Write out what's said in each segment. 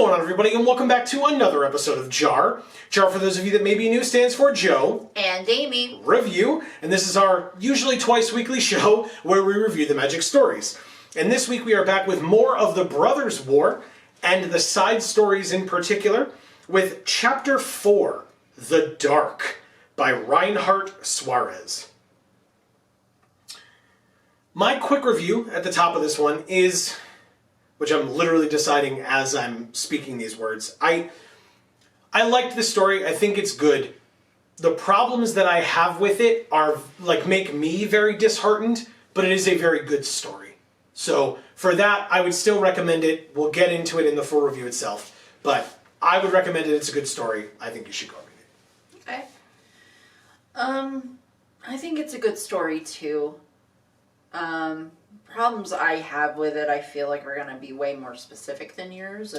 going on, everybody, and welcome back to another episode of JaAR. JaAR, for those of you that may be new, stands for Joe and Amy Review, and this is our usually twice weekly show where we review the Magic stories. And this week we are back with more of the Brothers' War and the side stories in particular with Chapter 4, The Dark, by Reinhard Suarez. My quick review at the top of this one is, which I'm literally deciding as I'm speaking these words, I liked this story. I think it's good. The problems that I have with it are make me very disheartened, but it is a very good story. So for that, I would still recommend it. We'll get into it in the full review itself, but I would recommend it. It's a good story. I think you should go read it. Okay. I think it's a good story too. Problems I have with it, I feel like are going to be way more specific than yours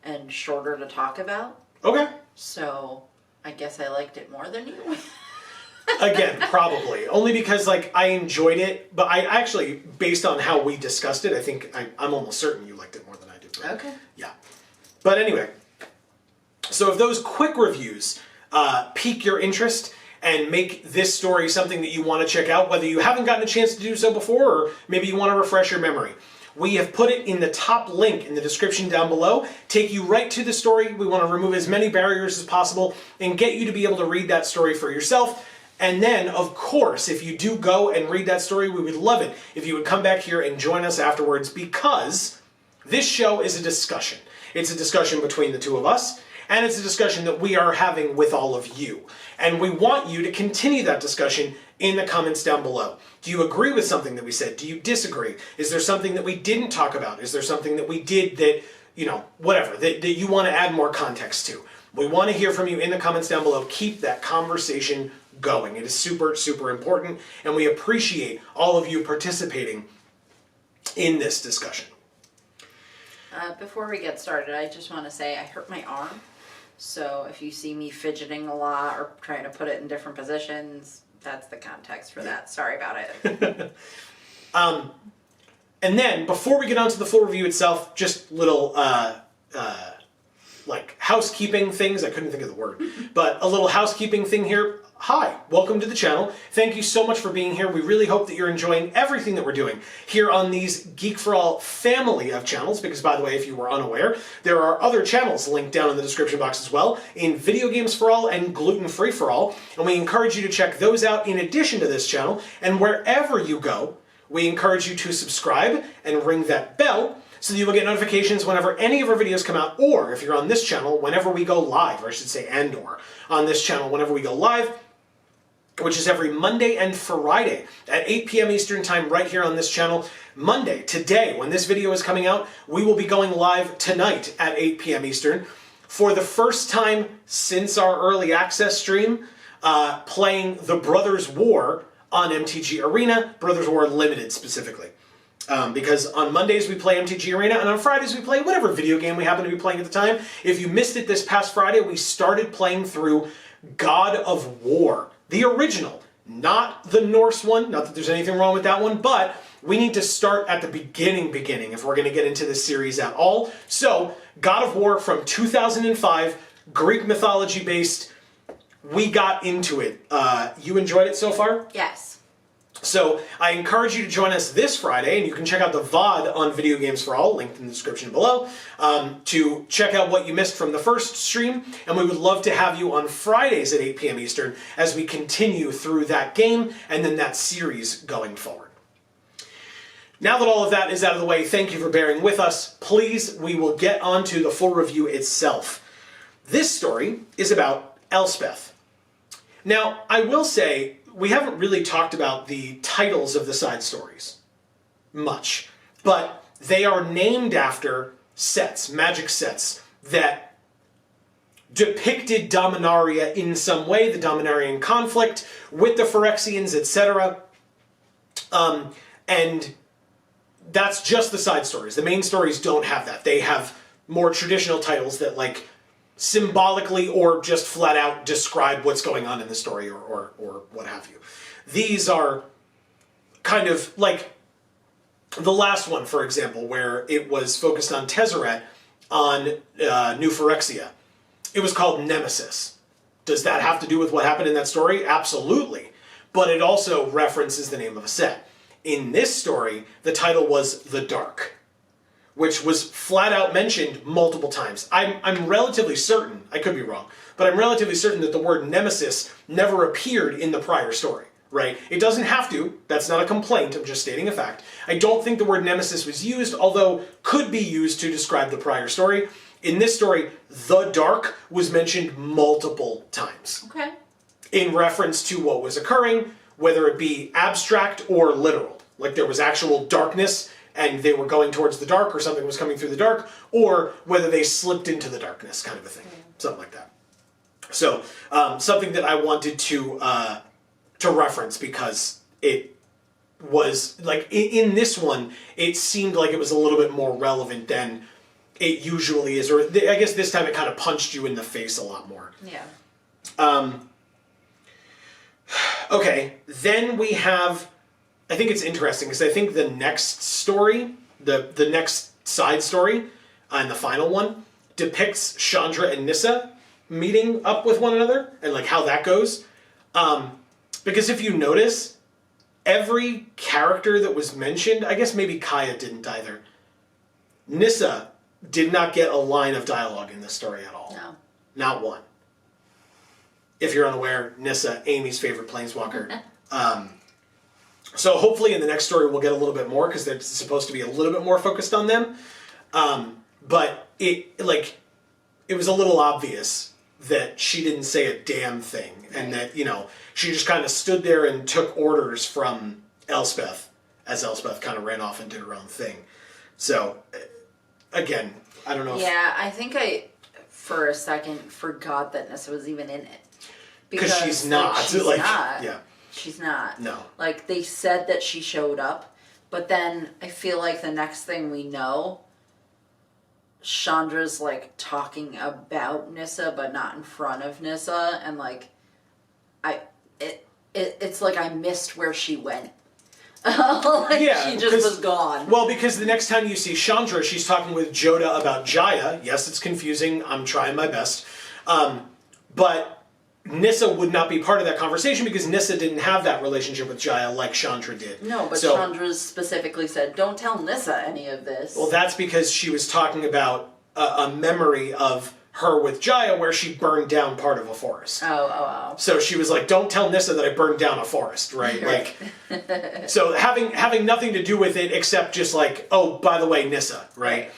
and shorter to talk about. Okay. So I guess I liked it more than you. Again, probably. Only because I enjoyed it, but I actually, based on how we discussed it, I think I'm almost certain you liked it more than I did. Right? Okay. Yeah. But anyway, so if those quick reviews pique your interest and make this story something that you want to check out, whether you haven't gotten a chance to do so before, or maybe you want to refresh your memory, we have put it in the top link in the description down below. Take you right to the story. We want to remove as many barriers as possible and get you to be able to read that story for yourself. And then, of course, if you do go and read that story, we would love it if you would come back here and join us afterwards, because this show is a discussion. It's a discussion between the two of us, and it's a discussion that we are having with all of you. And we want you to continue that discussion in the comments down below. Do you agree with something that we said? Do you disagree? Is there something that we didn't talk about? Is there something that we did that, whatever, that you want to add more context to? We want to hear from you in the comments down below. Keep that conversation going. It is super, super important, and we appreciate all of you participating in this discussion. Before we get started, I just want to say I hurt my arm. So if you see me fidgeting a lot or trying to put it in different positions, that's the context for that. Sorry about it. And then, before we get on to the full review itself, just little, housekeeping things. I couldn't think of the word. But a little housekeeping thing here. Hi, welcome to the channel. Thank you so much for being here. We really hope that you're enjoying everything that we're doing here on these Geek for All family of channels, because, by the way, if you were unaware, there are other channels linked down in the description box as well, in Video Games for All and Gluten Free for All, and we encourage you to check those out in addition to this channel. And wherever you go, we encourage you to subscribe and ring that bell so that you will get notifications whenever any of our videos come out, or if you're on this channel, whenever we go live, or I should say and/or on this channel, whenever we go live, which is every Monday and Friday at 8 p.m. Eastern Time right here on this channel. Monday, today, when this video is coming out, we will be going live tonight at 8 p.m. Eastern for the first time since our early access stream, playing the Brothers' War on MTG Arena, Brothers' War Limited specifically. Because on Mondays we play MTG Arena, and on Fridays we play whatever video game we happen to be playing at the time. If you missed it this past Friday, we started playing through God of War. The original, not the Norse one, not that there's anything wrong with that one, but we need to start at the beginning if we're going to get into this series at all. So, God of War from 2005, Greek mythology based, we got into it. You enjoyed it so far? Yes. So, I encourage you to join us this Friday, and you can check out the VOD on Video Games for All, linked in the description below, to check out what you missed from the first stream, and we would love to have you on Fridays at 8 p.m. Eastern as we continue through that game and then that series going forward. Now that all of that is out of the way, thank you for bearing with us. Please, we will get on to the full review itself. This story is about Elspeth. Now, I will say, we haven't really talked about the titles of the side stories much, but they are named after sets, magic sets, that depicted Dominaria in some way, the Dominarian conflict with the Phyrexians, etc. And that's just the side stories. The main stories don't have that. They have more traditional titles that symbolically or just flat out describe what's going on in the story or what have you. These are kind of like the last one, for example, where it was focused on Tezzeret. on New Phyrexia. It was called Nemesis. Does that have to do with what happened in that story? Absolutely. But it also references the name of a set. In this story, the title was The Dark, which was flat out mentioned multiple times. I'm relatively certain, I could be wrong, but I'm relatively certain that the word Nemesis never appeared in the prior story, right? It doesn't have to, that's not a complaint, I'm just stating a fact. I don't think the word Nemesis was used, although could be used to describe the prior story. In this story, the Dark was mentioned multiple times. Okay. In reference to what was occurring, whether it be abstract or literal. Like there was actual darkness and they were going towards the dark or something was coming through the dark, or whether they slipped into the darkness kind of a thing. Something like that. So, something that I wanted to reference because it was, like, in this one, it seemed like it was a little bit more relevant than it usually is, or I guess this time it kind of punched you in the face a lot more. Yeah. Okay, then we have, I think it's interesting because I think the next story, the next side story, and the final one, depicts Chandra and Nissa meeting up with one another and like how that goes. Because if you notice, every character that was mentioned, I guess maybe Kaya didn't either. Nissa did not get a line of dialogue in this story at all. No. Not one. If you're unaware, Nissa, Amy's favorite planeswalker. So hopefully in the next story we'll get a little bit more because they're supposed to be a little bit more focused on them. But it was a little obvious that she didn't say a damn thing. And that, she just kind of stood there and took orders from Elspeth as Elspeth kind of ran off and did her own thing. So, again, I don't know Yeah, I think I, for a second, forgot that Nissa was even in it. Because she's not. She's not. Yeah. She's not. No. Like, they said that she showed up, but then I feel like the next thing we know, Chandra's, like, talking about Nissa, but not in front of Nissa, and, like, it's like I missed where she went. She just was gone. Well, because the next time you see Chandra, she's talking with Joda about JaAR. Yes, it's confusing. I'm trying my best. But Nissa would not be part of that conversation because Nissa didn't have that relationship with JaAR like Chandra did. No, but Chandra specifically said, don't tell Nissa any of this. Well, that's because she was talking about a memory of her with JaAR where she burned down part of a forest. Oh. So she was like, don't tell Nissa that I burned down a forest, right? Like, so having nothing to do with it except just like, oh, by the way, Nissa, right?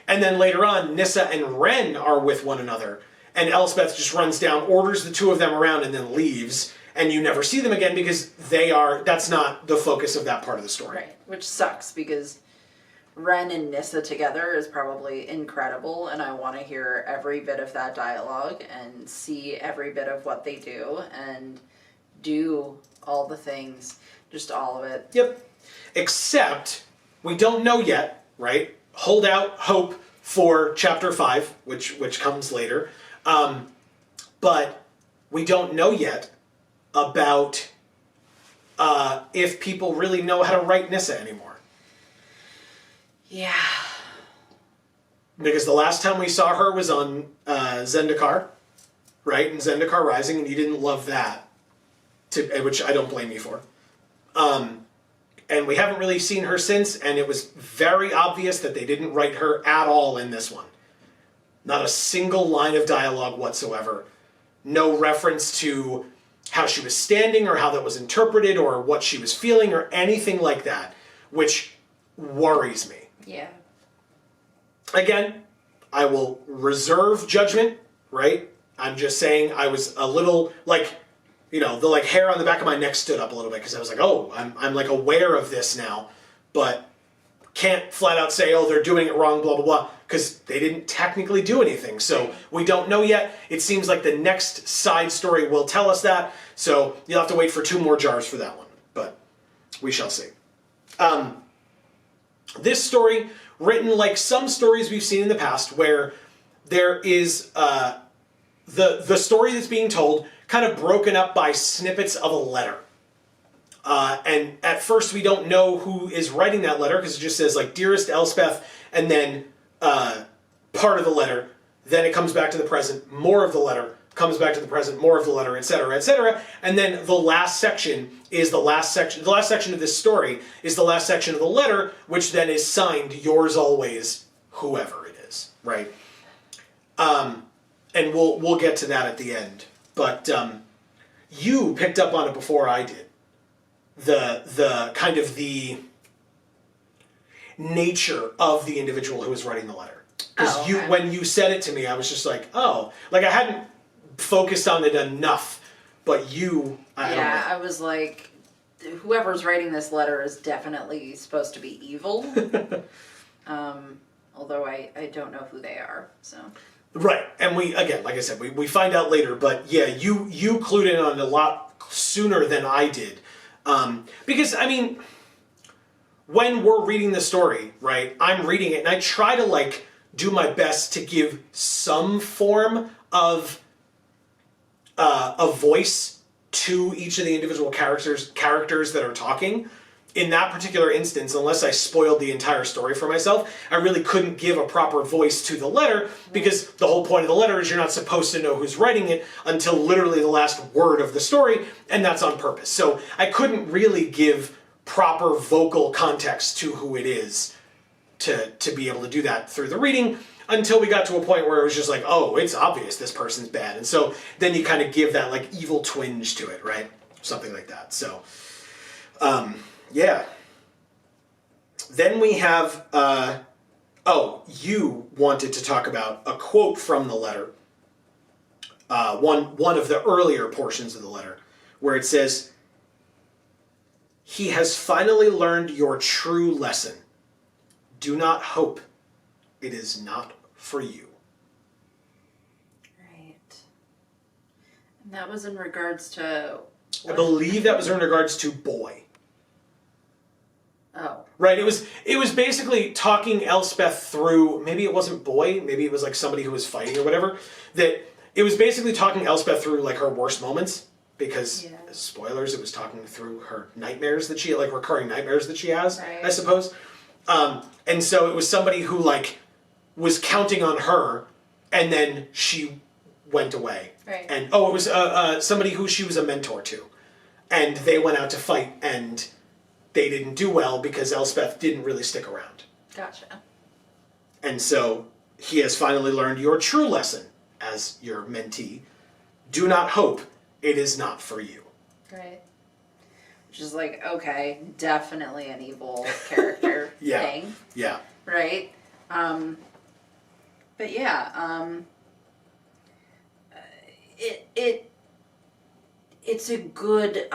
And then later on, Nissa and Ren are with one another, and Elspeth just runs down, orders the two of them around, and then leaves, and you never see them again because that's not the focus of that part of the story. Right, which sucks because Ren and Nissa together is probably incredible, and I want to hear every bit of that dialogue and see every bit of what they do and do all the things, just all of it. Yep. Except, we don't know yet, right? Hold out hope for Chapter 5, which comes later. But we don't know yet about if people really know how to write Nissa anymore. Yeah. Because the last time we saw her was on Zendikar, right? In Zendikar Rising, and you didn't love that, which I don't blame you for. And we haven't really seen her since, and it was very obvious that they didn't write her at all in this one. Not a single line of dialogue whatsoever. No reference to how she was standing or how that was interpreted or what she was feeling or anything like that, which worries me. Yeah. Again, I will reserve judgment, right? I'm just saying I was a little, the hair on the back of my neck stood up a little bit because I was like, oh, I'm like aware of this now, but can't flat out say, oh, they're doing it wrong, blah, blah, blah, because they didn't technically do anything. So we don't know yet. It seems like the next side story will tell us that. So you'll have to wait for 2 more jars for that one, but we shall see. This story, written like some stories we've seen in the past, where there is the story that's being told kind of broken up by snippets of a letter. And at first we don't know who is writing that letter because it just says like, Dearest Elspeth, and then part of the letter, then it comes back to the present, more of the letter, comes back to the present, more of the letter, etc., and then the last section is the last section. The last section of this story is the last section of the letter, which then is signed yours always, whoever it is, right? And we'll get to that at the end. But you picked up on it before I did. The kind of the nature of the individual who was writing the letter. Because when you said it to me, I was just like, oh, like I hadn't focused on it enough, but you, I was like, whoever's writing this letter is definitely supposed to be evil. Although I don't know who they are, so. Right, and we, again, like I said, we find out later, but yeah, you clued in on it a lot sooner than I did. Because, I mean, when we're reading the story, right, I'm reading it, and I try to, like, do my best to give some form of a voice to each of the individual characters that are talking. In that particular instance, unless I spoiled the entire story for myself, I really couldn't give a proper voice to the letter, because the whole point of the letter is you're not supposed to know who's writing it until literally the last word of the story, and that's on purpose. So I couldn't really give proper vocal context to who it is to be able to do that through the reading, until we got to a point where it was just like, oh, it's obvious this person's bad. And so then you kind of give that like evil twinge to it, right? Something like that. So, yeah. Then we have, you wanted to talk about a quote from the letter. One of the earlier portions of the letter, where it says, "He has finally learned your true lesson. Do not hope. It is not for you." Right. And that was in regards to... I believe that was in regards to boy. Oh. Right, it was basically talking Elspeth through, maybe it wasn't boy, maybe it was like somebody who was fighting or whatever, that it was basically talking Elspeth through like her worst moments, because, spoilers, it was talking through her nightmares that she, like recurring nightmares that she has, right. I suppose. And so it was somebody who like was counting on her, and then she went away. Right. And it was somebody who she was a mentor to, and they went out to fight, and they didn't do well because Elspeth didn't really stick around. Gotcha. And so he has finally learned your true lesson as your mentee. Do not hope. It is not for you. Right. Which is like, okay, definitely an evil character thing. Yeah. Right? But yeah, it's a good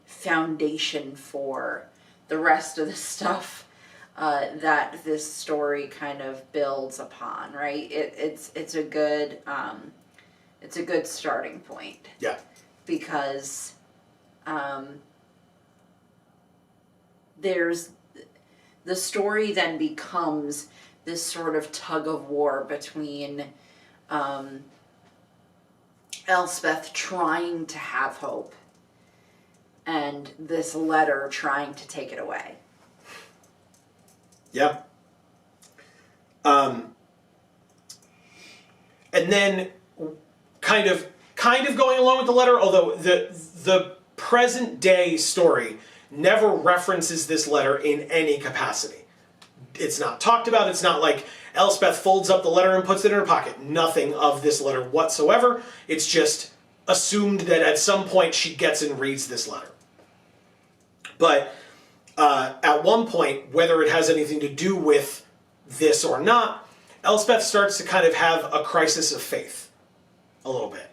foundation for the rest of the stuff that this story kind of builds upon, right? It's a good starting point. Yeah. Because there's the story then becomes this sort of tug of war between Elspeth trying to have hope and this letter trying to take it away. Yeah. And then kind of going along with the letter, although the present day story never references this letter in any capacity. It's not talked about. It's not like Elspeth folds up the letter and puts it in her pocket. Nothing of this letter whatsoever. It's just assumed that at some point she gets and reads this letter. But at one point, whether it has anything to do with this or not, Elspeth starts to kind of have a crisis of faith a little bit.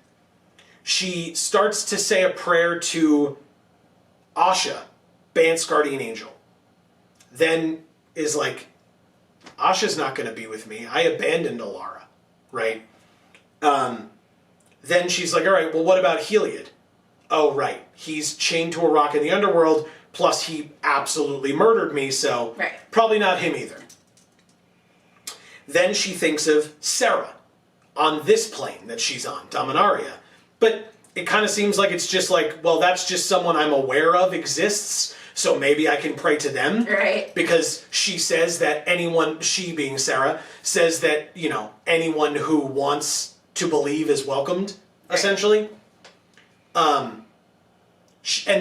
She starts to say a prayer to Asha, Banth's guardian angel. Then is like, Asha's not going to be with me. I abandoned Alara, right? Then she's like, all right, well, what about Heliod? Oh, right. He's chained to a rock in the underworld, plus he absolutely murdered me, so probably not him either. Then she thinks of Sarah on this plane that she's on, Dominaria. But it kind of seems like it's just like, well, that's just someone I'm aware of exists, so maybe I can pray to them. Right. Because she says that anyone, she being Sarah, says that, you know, anyone who wants to believe is welcomed, essentially. And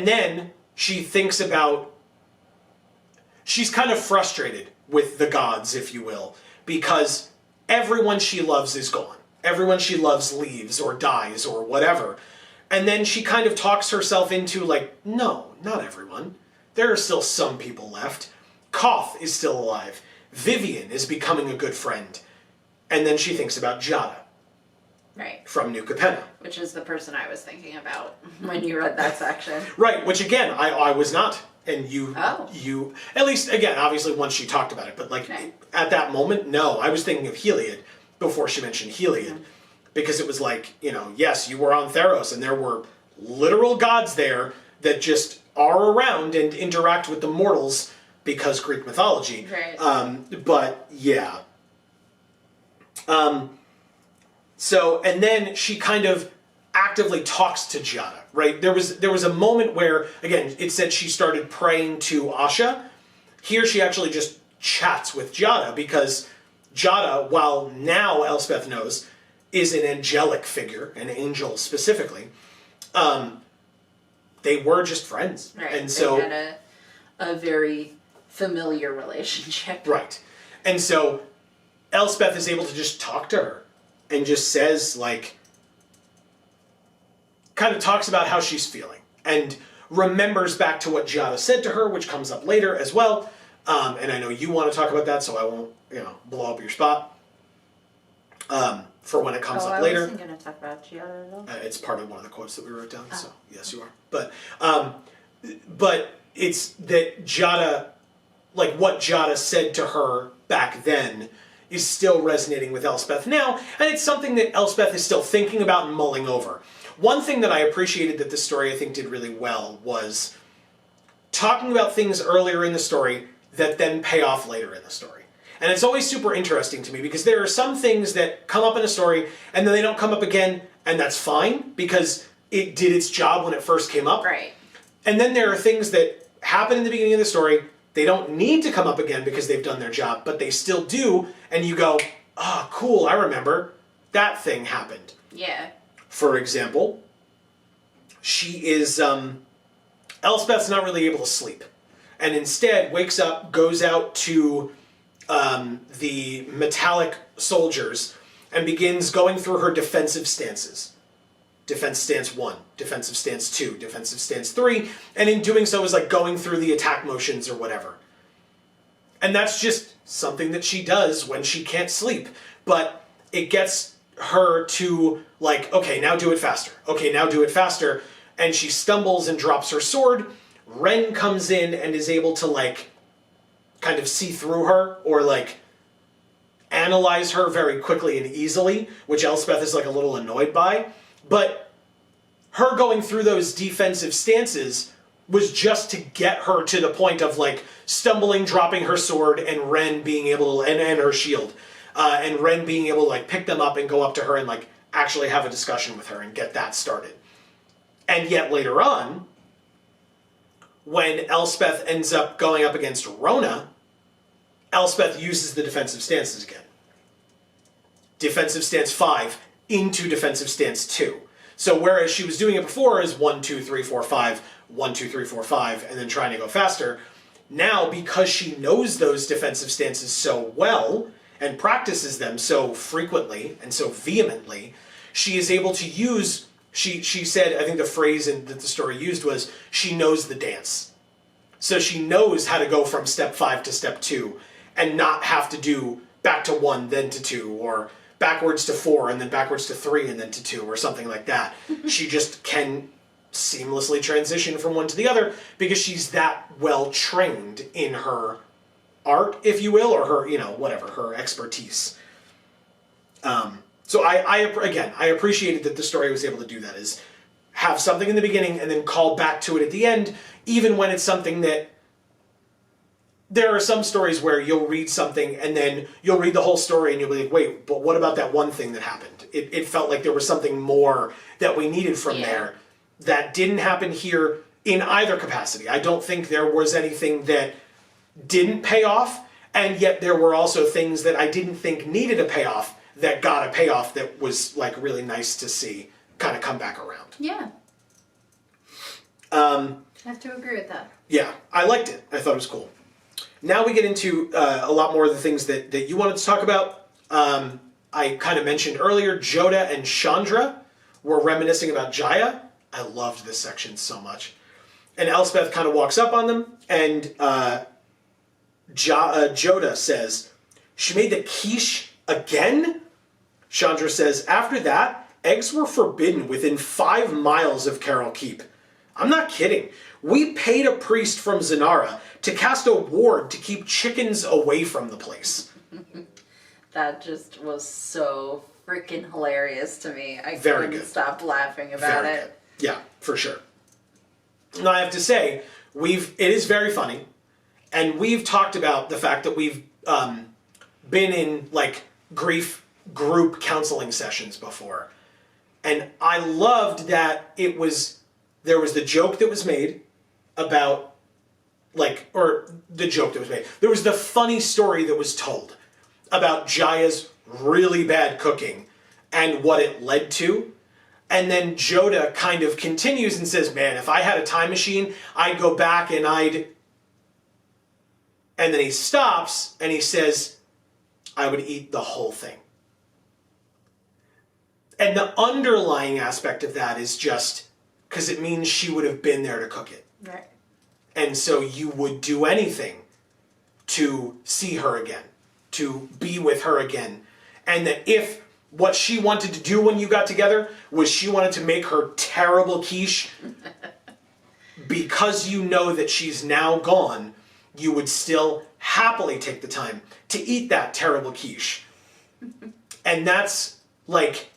then she thinks about, she's kind of frustrated with the gods, if you will, because everyone she loves is gone. Everyone she loves leaves or dies or whatever. And then she kind of talks herself into like, no, not everyone. There are still some people left. Koth is still alive. Vivian is becoming a good friend. And then she thinks about JaAR. Right. From New Capenna. Which is the person I was thinking about when you read that section. Right, which again, I was not. And you, Oh. at least, again, obviously once she talked about it, but like at that moment, no, I was thinking of Heliod before she mentioned Heliod. Because it was like, you know, yes, you were on Theros and there were literal gods there that just are around and interact with the mortals because Greek mythology. Right. But yeah. So, and then she kind of actively talks to JaAR, right? There was a moment where, again, it said she started praying to Asha. Here she actually just chats with JaAR because JaAR, while now Elspeth knows, is an angelic figure, an angel specifically. They were just friends. Right. And so they had a very familiar relationship. Right. And so Elspeth is able to just talk to her and just says, like, kind of talks about how she's feeling and remembers back to what JaAR said to her, which comes up later as well. And I know you want to talk about that, so I won't, you know, blow up your spot for when it comes up later. I wasn't going to talk about JaAR at all. It's part of one of the quotes that we wrote down, so yes, you are. But it's that JaAR, like what JaAR said to her back then, is still resonating with Elspeth now, and it's something that Elspeth is still thinking about and mulling over. One thing that I appreciated that this story I think did really well was talking about things earlier in the story that then pay off later in the story. And it's always super interesting to me because there are some things that come up in a story and then they don't come up again, and that's fine because it did its job when it first came up. Right. And then there are things that happen in the beginning of the story, they don't need to come up again because they've done their job, but they still do, and you go, oh, cool, I remember. That thing happened. Yeah. For example, she is, Elspeth's not really able to sleep, and instead wakes up, goes out to the metallic soldiers, and begins going through her defensive stances. Defense stance 1, defensive stance 2, defensive stance 3, and in doing so is like going through the attack motions or whatever. And that's just something that she does when she can't sleep. But it gets her to like, okay, now do it faster. Okay, now do it faster. And she stumbles and drops her sword. Ren comes in and is able to like kind of see through her or like analyze her very quickly and easily, which Elspeth is like a little annoyed by. But her going through those defensive stances was just to get her to the point of like stumbling, dropping her sword, and Ren being able to, and her shield, and Ren being able to like pick them up and go up to her and like actually have a discussion with her and get that started. And yet later on, when Elspeth ends up going up against Rona, Elspeth uses the defensive stances again. Defensive stance 5 into defensive stance 2. So whereas she was doing it before as 1, 2, 3, 4, 5, 1, 2, 3, 4, 5, and then trying to go faster, now because she knows those defensive stances so well and practices them so frequently and so vehemently, she is able to use, she said, I think the phrase that the story used was, she knows the dance. So she knows how to go from step 5 to step 2 and not have to do back to 1, then to 2, or backwards to 4, and then backwards to 3, and then to 2, or something like that. She just can seamlessly transition from one to the other because she's that well trained in her art, if you will, or her, you know, whatever, her expertise. So I appreciated that the story was able to do that, is have something in the beginning and then call back to it at the end, even when it's something that, there are some stories where you'll read something and then you'll read the whole story and you'll be like, wait, but what about that one thing that happened? It felt like there was something more that we needed from there that didn't happen here, in either capacity. I don't think there was anything that didn't pay off, and yet there were also things that I didn't think needed a payoff that got a payoff that was like really nice to see kind of come back around. Yeah. I have to agree with that. Yeah, I liked it. I thought it was cool. Now we get into a lot more of the things that you wanted to talk about. I kind of mentioned earlier, Joda and Chandra were reminiscing about JaAR. I loved this section so much. And Elspeth kind of walks up on them, and Joda says, "She made the quiche again?" Chandra says, "After that, eggs were forbidden within 5 miles of Carol Keep. I'm not kidding. We paid a priest from Zanara to cast a ward to keep chickens away from the place." That just was so freaking hilarious to me. I Very couldn't good. stop laughing about Very it. good. Yeah, for sure. Now I have to say, it is very funny, and we've talked about the fact that we've been in like grief group counseling sessions before, and I loved that there was the joke that was made about there was the funny story that was told about Jaya's really bad cooking and what it led to. And then Joda kind of continues and says, "Man, if I had a time machine, I'd go back and I'd..." And then he stops and he says, "I would eat the whole thing." And the underlying aspect of that is just because it means she would have been there to cook it. Right. And so you would do anything to see her again, to be with her again. And that if what she wanted to do when you got together was she wanted to make her terrible quiche, because you know that she's now gone, you would still happily take the time to eat that terrible quiche. And that's like,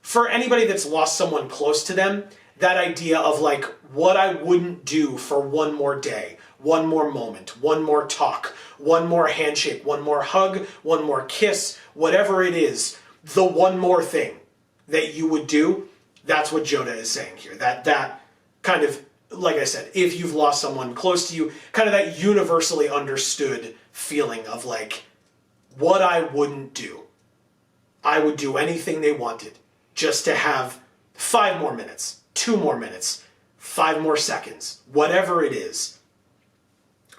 for anybody that's lost someone close to them, that idea of like what I wouldn't do for one more day, one more moment, one more talk, one more handshake, one more hug, one more kiss, whatever it is, the one more thing that you would do, that's what Joda is saying here. That kind of, like I said, if you've lost someone close to you, kind of that universally understood feeling of like, what I wouldn't do. I would do anything they wanted just to have 5 more minutes, 2 more minutes, 5 more seconds, whatever it is.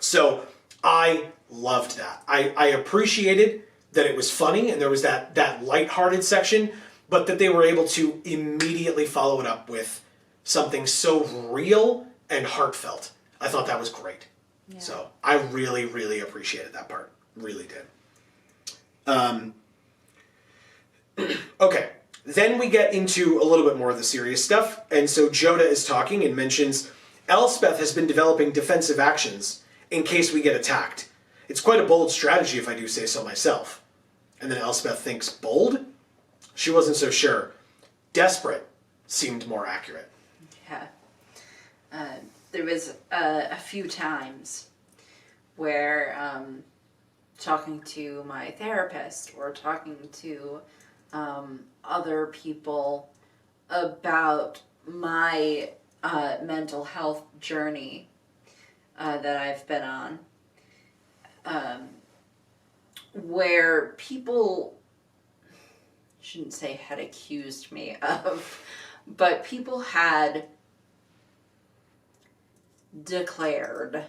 So I loved that. I appreciated that it was funny and there was that lighthearted section, but that they were able to immediately follow it up with something so real and heartfelt. I thought that was great. Yeah. So I really, really appreciated that part. Really did. Okay. Then we get into a little bit more of the serious stuff. And so Joda is talking and mentions, "Elspeth has been developing defensive actions in case we get attacked. It's quite a bold strategy if I do say so myself." And then Elspeth thinks, bold? She wasn't so sure. Desperate seemed more accurate. Yeah. There was a few times where talking to my therapist or talking to other people about my mental health journey that I've been on, where people, shouldn't say had accused me of, but people had declared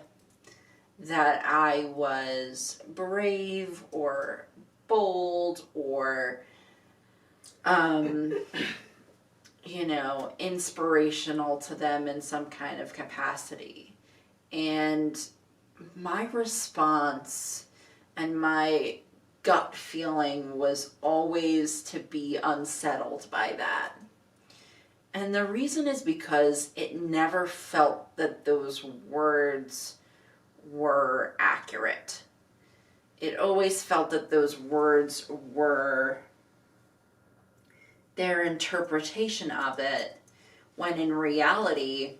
that I was brave or bold or inspirational to them in some kind of capacity. And my response and my gut feeling was always to be unsettled by that. And the reason is because it never felt that those words were accurate. It always felt that those words were their interpretation of it, when in reality,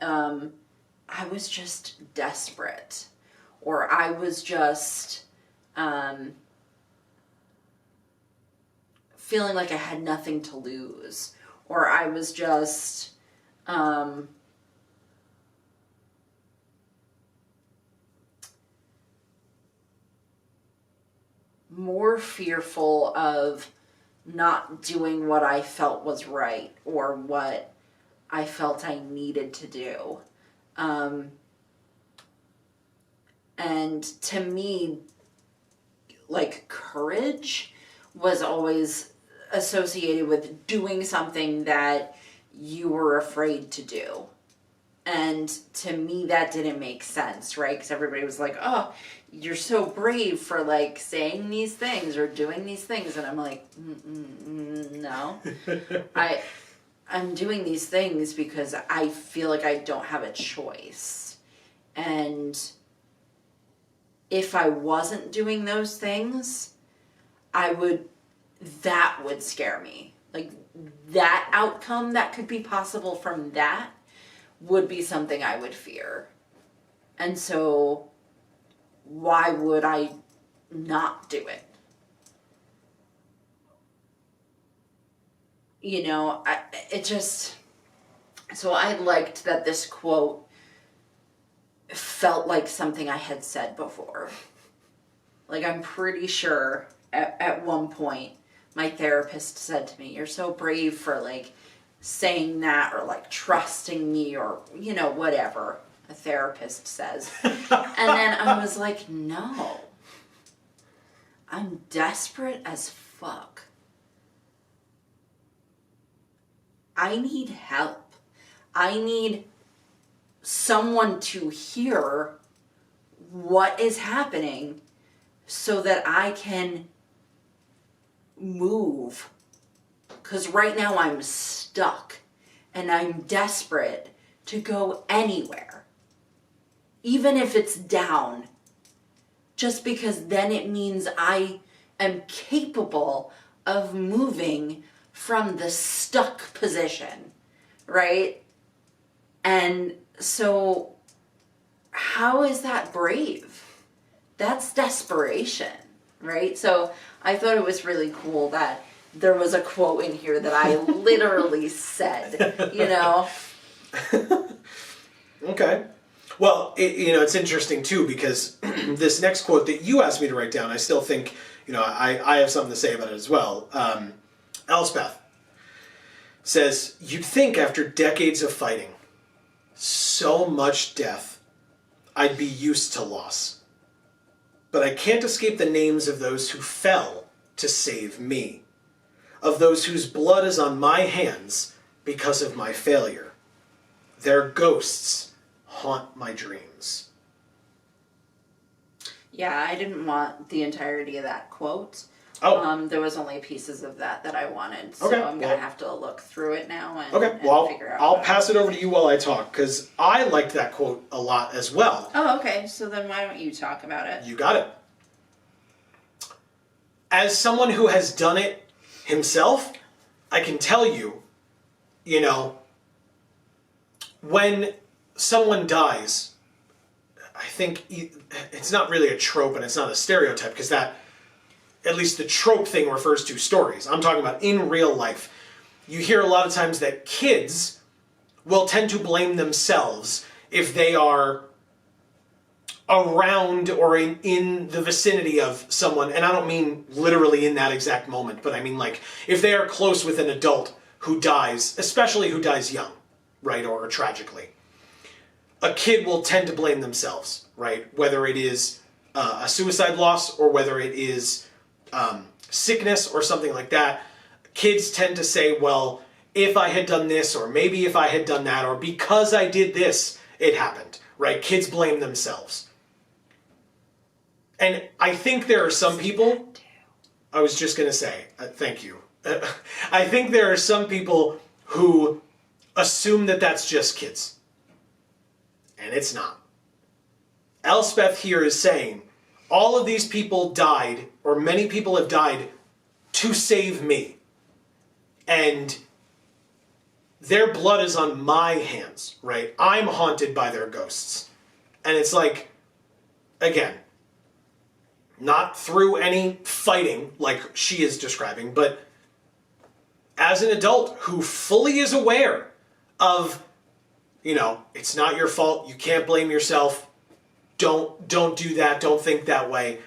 I was just desperate, or I was just feeling like I had nothing to lose, or I was just More fearful of not doing what I felt was right or what I felt I needed to do. And to me, like, courage was always associated with doing something that you were afraid to do. And to me, that didn't make sense, right? Because everybody was like, oh, you're so brave for, like, saying these things or doing these things. And I'm like, no. I'm doing these things because I feel like I don't have a choice. And if I wasn't doing those things, that would scare me. Like, that outcome that could be possible from that would be something I would fear. And so why would I not do it? You know, so I liked that this quote felt like something I had said before. Like, I'm pretty sure at one point my therapist said to me, you're so brave for, like, saying that, or, like, trusting me, or, you know, whatever a therapist says. And then I was like, no, I'm desperate as fuck. I need help. I need someone to hear what is happening so that I can move. Because right now I'm stuck and I'm desperate to go anywhere. Even if it's down. Just because then it means I am capable of moving from the stuck position, right? And so how is that brave? That's desperation, right? So I thought it was really cool that there was a quote in here that I literally said, you know? Okay. Well, it's interesting too, because this next quote that you asked me to write down, I still think, I have something to say about it as well. Elspeth says, you'd think after decades of fighting, so much death, I'd be used to loss. But I can't escape the names of those who fell to save me, of those whose blood is on my hands because of my failure. Their ghosts haunt my dreams. Yeah, I didn't want the entirety of that quote. Oh. There was only pieces of that I wanted, so Okay, I'm going to have to look through it now and, figure out. I'll pass it over to you while I talk, because I liked that quote a lot as well. Oh, okay, so then why don't you talk about it? You got it. As someone who has done it himself, I can tell you, when someone dies, I think it's not really a trope and it's not a stereotype, because that, at least the trope thing, refers to stories. I'm talking about in real life. You hear a lot of times that kids will tend to blame themselves if they are around or in the vicinity of someone, and I don't mean literally in that exact moment, but I mean, like, if they are close with an adult who dies, especially who dies young, right, or tragically, a kid will tend to blame themselves, right, whether it is a suicide loss or whether it is sickness or something like that. Kids tend to say, well, if I had done this, or maybe if I had done that, or because I did this, it happened, right? Kids blame themselves. And I think there are some people, I was just going to say, thank you. I think there are some people who assume that that's just kids. And it's not. Elspeth here is saying, all of these people died, or many people have died, to save me. And their blood is on my hands, right? I'm haunted by their ghosts. And it's like, again, not through any fighting like she is describing, but as an adult who fully is aware of you know, it's not your fault. You can't blame yourself. Don't do that. Don't think that way.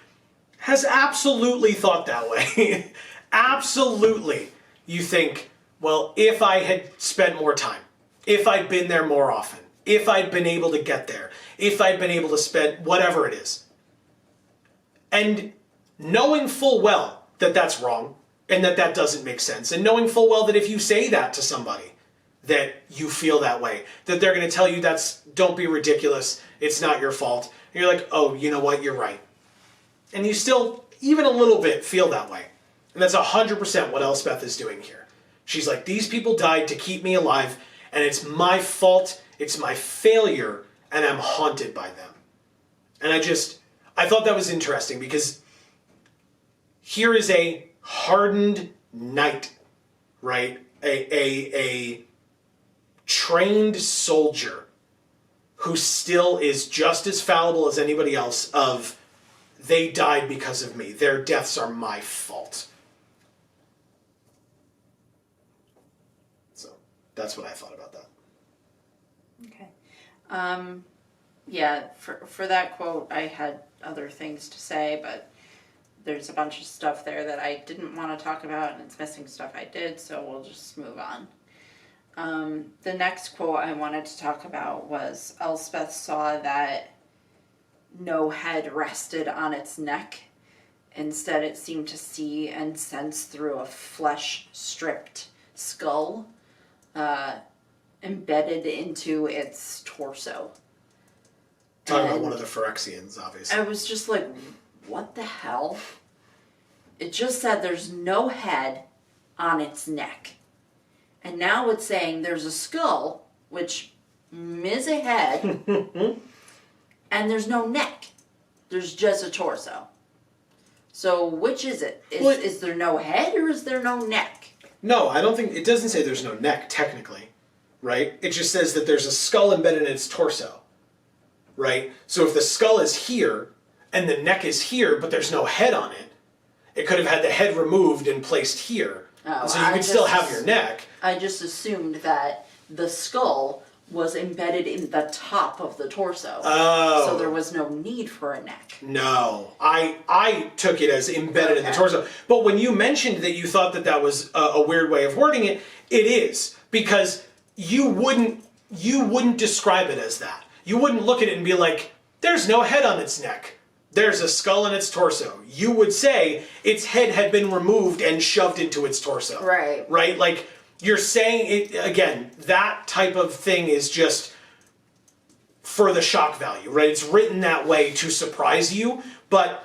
Has absolutely thought that way. Absolutely. You think, well, if I had spent more time, if I'd been there more often, if I'd been able to get there, if I'd been able to spend whatever it is. And knowing full well that that's wrong and that that doesn't make sense, and knowing full well that if you say that to somebody, that you feel that way, that they're going to tell you don't be ridiculous, it's not your fault. And you're like, oh, you know what, you're right. And you still, even a little bit, feel that way. And that's 100% what Elspeth is doing here. She's like, these people died to keep me alive, and it's my fault, it's my failure, and I'm haunted by them. And I thought that was interesting, because here is a hardened knight, right? A trained soldier who still is just as fallible as anybody else of, they died because of me. Their deaths are my fault. So that's what I thought about that. Okay. Yeah, for that quote, I had other things to say, but there's a bunch of stuff there that I didn't want to talk about, and it's missing stuff I did, so we'll just move on. The next quote I wanted to talk about was Elspeth saw that no head rested on its neck. Instead, it seemed to see and sense through a flesh-stripped skull embedded into its torso. Talking about one of the Phyrexians, obviously. I was just like, what the hell? It just said there's no head on its neck. And now it's saying there's a skull, which is a head, and there's no neck. There's just a torso. So which is it? Is there no head or is there no neck? No, I don't think, it doesn't say there's no neck, technically, right? It just says that there's a skull embedded in its torso, right? So if the skull is here, and the neck is here, but there's no head on it, it could have had the head removed and placed here. Oh, so you could still have your neck. I just assumed that the skull was embedded in the top of the torso. Oh. So there was no need for a neck. No, I took it as embedded in the torso. But when you mentioned that you thought that that was a weird way of wording it, it is. Because you wouldn't describe it as that. You wouldn't look at it and be like, there's no head on its neck. There's a skull in its torso. You would say its head had been removed and shoved into its torso. Right. Right? Like, you're saying, it again, that type of thing is just for the shock value, right? It's written that way to surprise you, but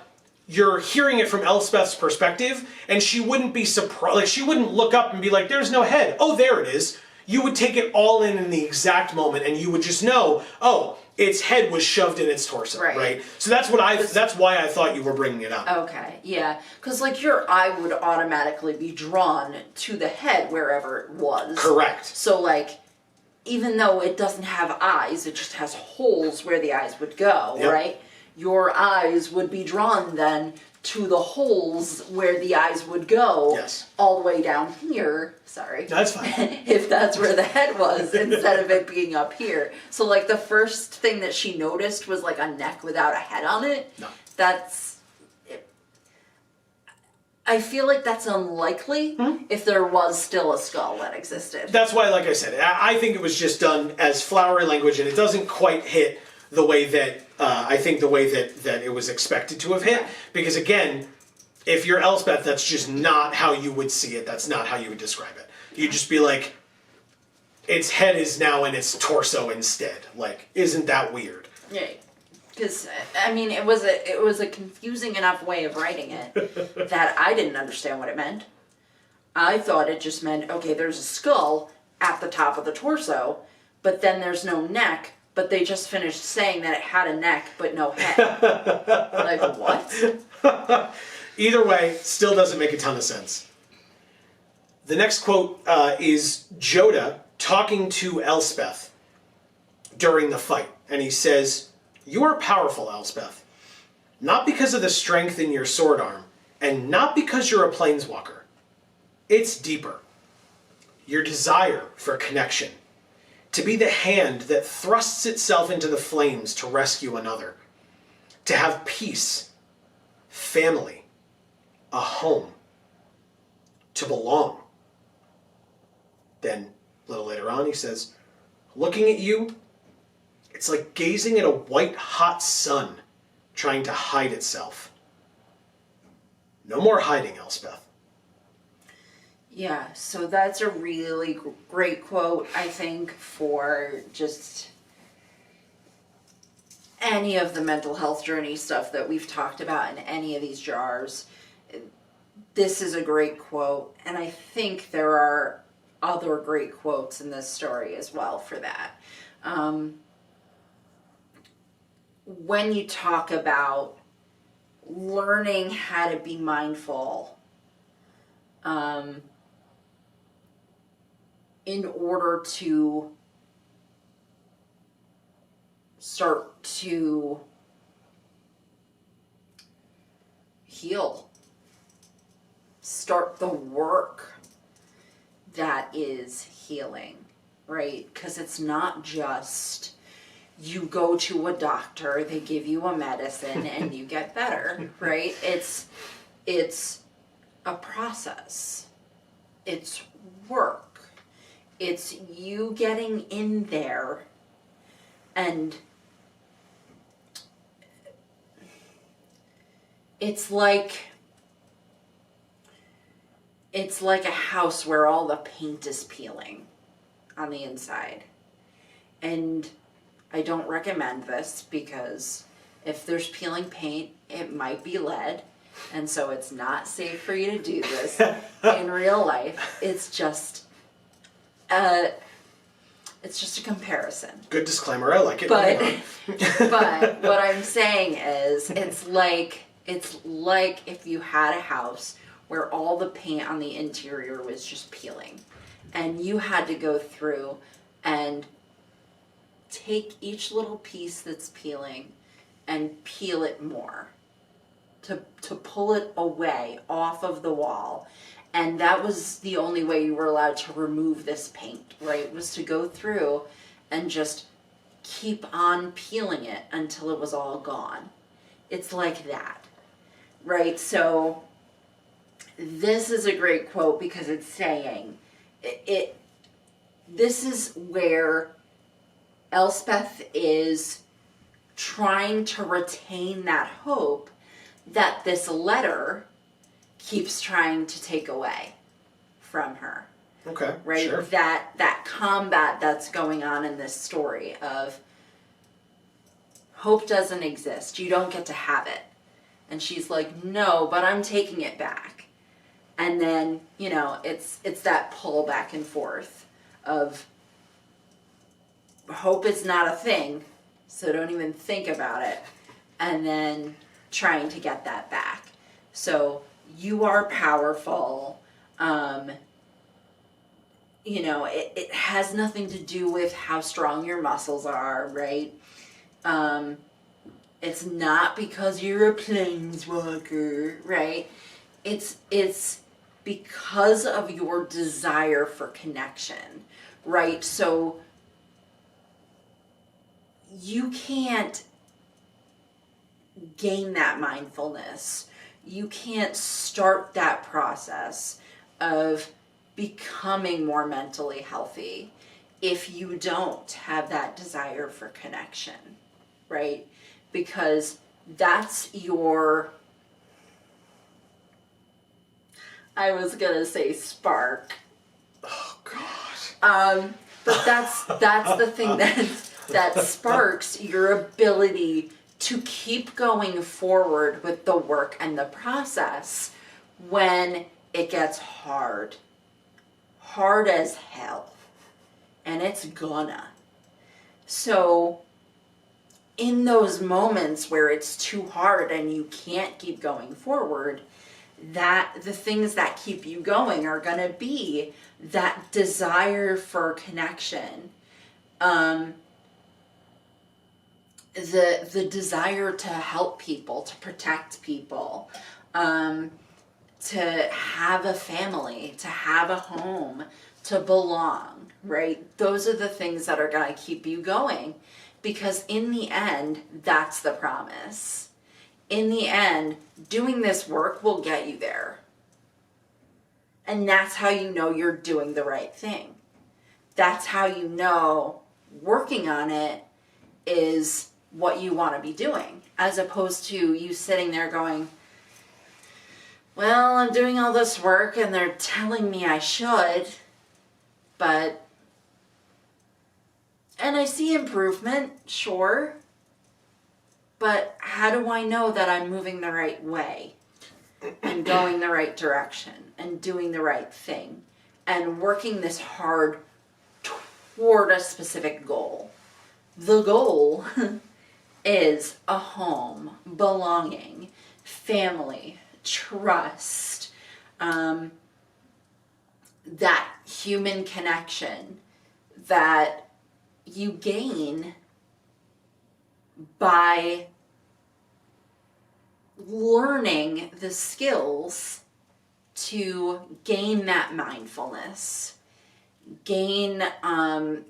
you're hearing it from Elspeth's perspective, and she wouldn't be surprised. Like, she wouldn't look up and be like, there's no head. Oh, there it is. You would take it all in the exact moment, and you would just know, oh, its head was shoved in its torso, right? So that's why I thought you were bringing it up. Okay, yeah. Because, like, your eye would automatically be drawn to the head wherever it was. Correct. So, like, even though it doesn't have eyes, it just has holes where the eyes would go, right? Your eyes would be drawn then to the holes where the eyes would go. Yes. All the way down here. Sorry. That's fine. If that's where the head was instead of it being up here. So, like, the first thing that she noticed was, like, a neck without a head on it. No. I feel like that's unlikely if there was still a skull that existed. That's why, like I said, I think it was just done as flowery language, and it doesn't quite hit the way that, I think the way that it was expected to have hit. Because again, if you're Elspeth, that's just not how you would see it. That's not how you would describe it. You'd just be like, its head is now in its torso instead. Like, isn't that weird? Yeah. Because, I mean, it was a confusing enough way of writing it that I didn't understand what it meant. I thought it just meant, okay, there's a skull at the top of the torso, but then there's no neck, but they just finished saying that it had a neck but no head. Like, what? Either way, still doesn't make a ton of sense. The next quote is Joda talking to Elspeth during the fight, and he says, "You are powerful, Elspeth, not because of the strength in your sword arm, and not because you're a planeswalker. It's deeper. Your desire for connection. to be the hand that thrusts itself into the flames to rescue another, to have peace, family, a home, to belong. Then, a little later on, he says, looking at you, it's like gazing at a white hot sun trying to hide itself. No more hiding, Elspeth. Yeah, so that's a really great quote, I think, for just any of the mental health journey stuff that we've talked about in any of these JaARs. This is a great quote, and I think there are other great quotes in this story as well for that. When you talk about learning how to be mindful, in order to start to heal, start the work that is healing, right? Because it's not just you go to a doctor, they give you a medicine and you get better, right? It's a process. It's work. It's you getting in there and it's like a house where all the paint is peeling on the inside. And I don't recommend this because if there's peeling paint, it might be lead. And so it's not safe for you to do this in real life. It's just a comparison. Good disclaimer, I like it. But what I'm saying is it's like if you had a house where all the paint on the interior was just peeling and you had to go through and take each little piece that's peeling and peel it more to pull it away off of the wall. And that was the only way you were allowed to remove this paint, right? Was to go through and just keep on peeling it until it was all gone. It's like that, right? So this is a great quote because it's saying this is where Elspeth is trying to retain that hope that this letter keeps trying to take away from her. Okay, right? Sure. That combat that's going on in this story of hope doesn't exist. You don't get to have it. And she's like, no, but I'm taking it back. And then, it's that pull back and forth of hope is not a thing, so don't even think about it. And then trying to get that back. So you are powerful. It has nothing to do with how strong your muscles are, right? It's not because you're a planeswalker, right? It's because of your desire for connection, right? So you can't gain that mindfulness. You can't start that process of becoming more mentally healthy if you don't have that desire for connection, right? Because that's your, I was gonna say spark. Oh God. But that's the thing that sparks your ability to keep going forward with the work and the process when it gets hard as hell, and it's gonna. So in those moments where it's too hard and you can't keep going forward, that the things that keep you going are gonna be that desire for connection, the desire to help people, to protect people, to have a family, to have a home, to belong, right? Those are the things that are going to keep you going, because in the end, that's the promise. In the end, doing this work will get you there. And that's how you know you're doing the right thing. That's how you know working on it is what you want to be doing, as opposed to you sitting there going, well, I'm doing all this work and they're telling me I should, but, and I see improvement, sure, but how do I know that I'm moving the right way and going the right direction and doing the right thing and working this hard toward a specific goal? The goal is a home, belonging, family, trust, that human connection that you gain by learning the skills to gain that mindfulness, gain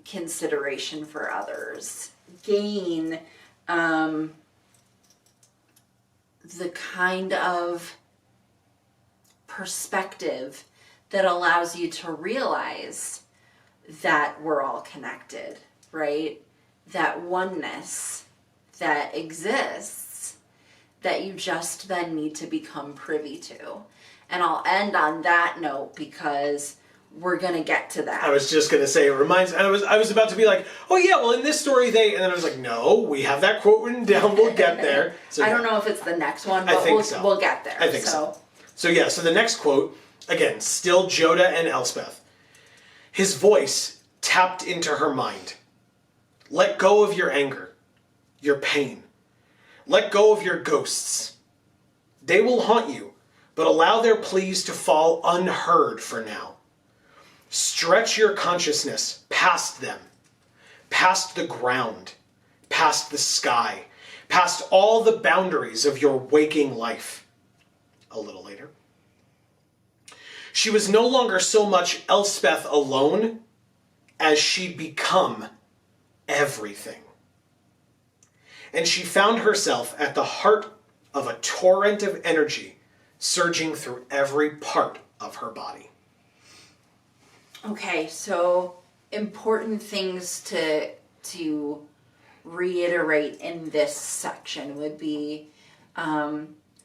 consideration for others, gain the kind of perspective that allows you to realize that we're all connected, right? That oneness that exists that you just then need to become privy to. And I'll end on that note because we're going to get to that. I was just going to say, it reminds, I was about to be like, oh yeah, well in this story they, and then I was like, no, we have that quote written down, we'll get there. So, I don't know if it's the next one, but we'll get there. I think so. So yeah, so the next quote, again, still Joda and Elspeth. His voice tapped into her mind. Let go of your anger, your pain. Let go of your ghosts. They will haunt you, but allow their pleas to fall unheard for now. Stretch your consciousness past them, past the ground, past the sky, past all the boundaries of your waking life. A little later. She was no longer so much Elspeth alone as she'd become everything. And she found herself at the heart of a torrent of energy surging through every part of her body. Okay, so important things to reiterate in this section would be,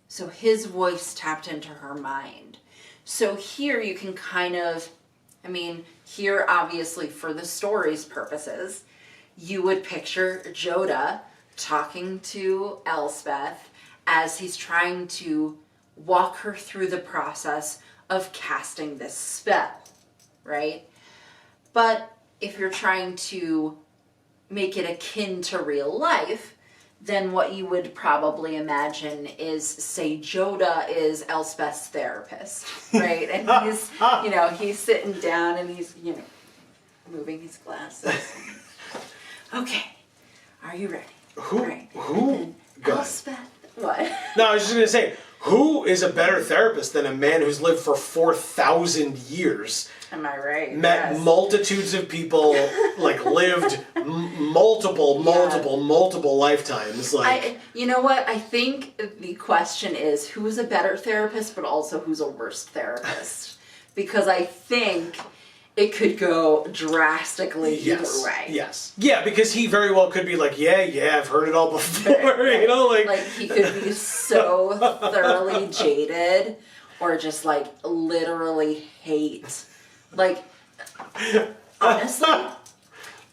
so his voice tapped into her mind. So here you can kind of, here obviously for the story's purposes, you would picture Joda talking to Elspeth as he's trying to walk her through the process of casting this spell, right? But if you're trying to make it akin to real life, then what you would probably imagine is, say, Joda is Elspeth's therapist, right? And he's, he's sitting down and he's, moving his glasses. Okay, are you ready? Who? Elspeth, what? No, I was just going to say, who is a better therapist than a man who's lived for 4,000 years? Am I right? Met multitudes of people, lived multiple lifetimes. You know what? I think the question is, who's a better therapist, but also who's a worse therapist? Because I think it could go drastically either way. Yes. Yeah, because he very well could be like, yeah, I've heard it all before, Like he could be so thoroughly jaded or just literally hate. Honestly,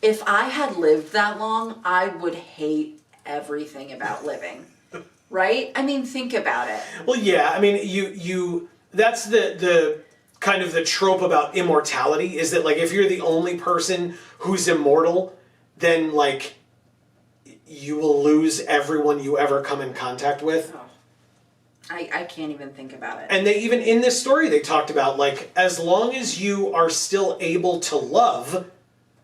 if I had lived that long, I would hate everything about living. Right? Think about it. Well, yeah, you that's the kind of the trope about immortality, is that if you're the only person who's immortal, then you will lose everyone you ever come in contact with. Oh. I can't even think about it. And they even in this story they talked about as long as you are still able to love,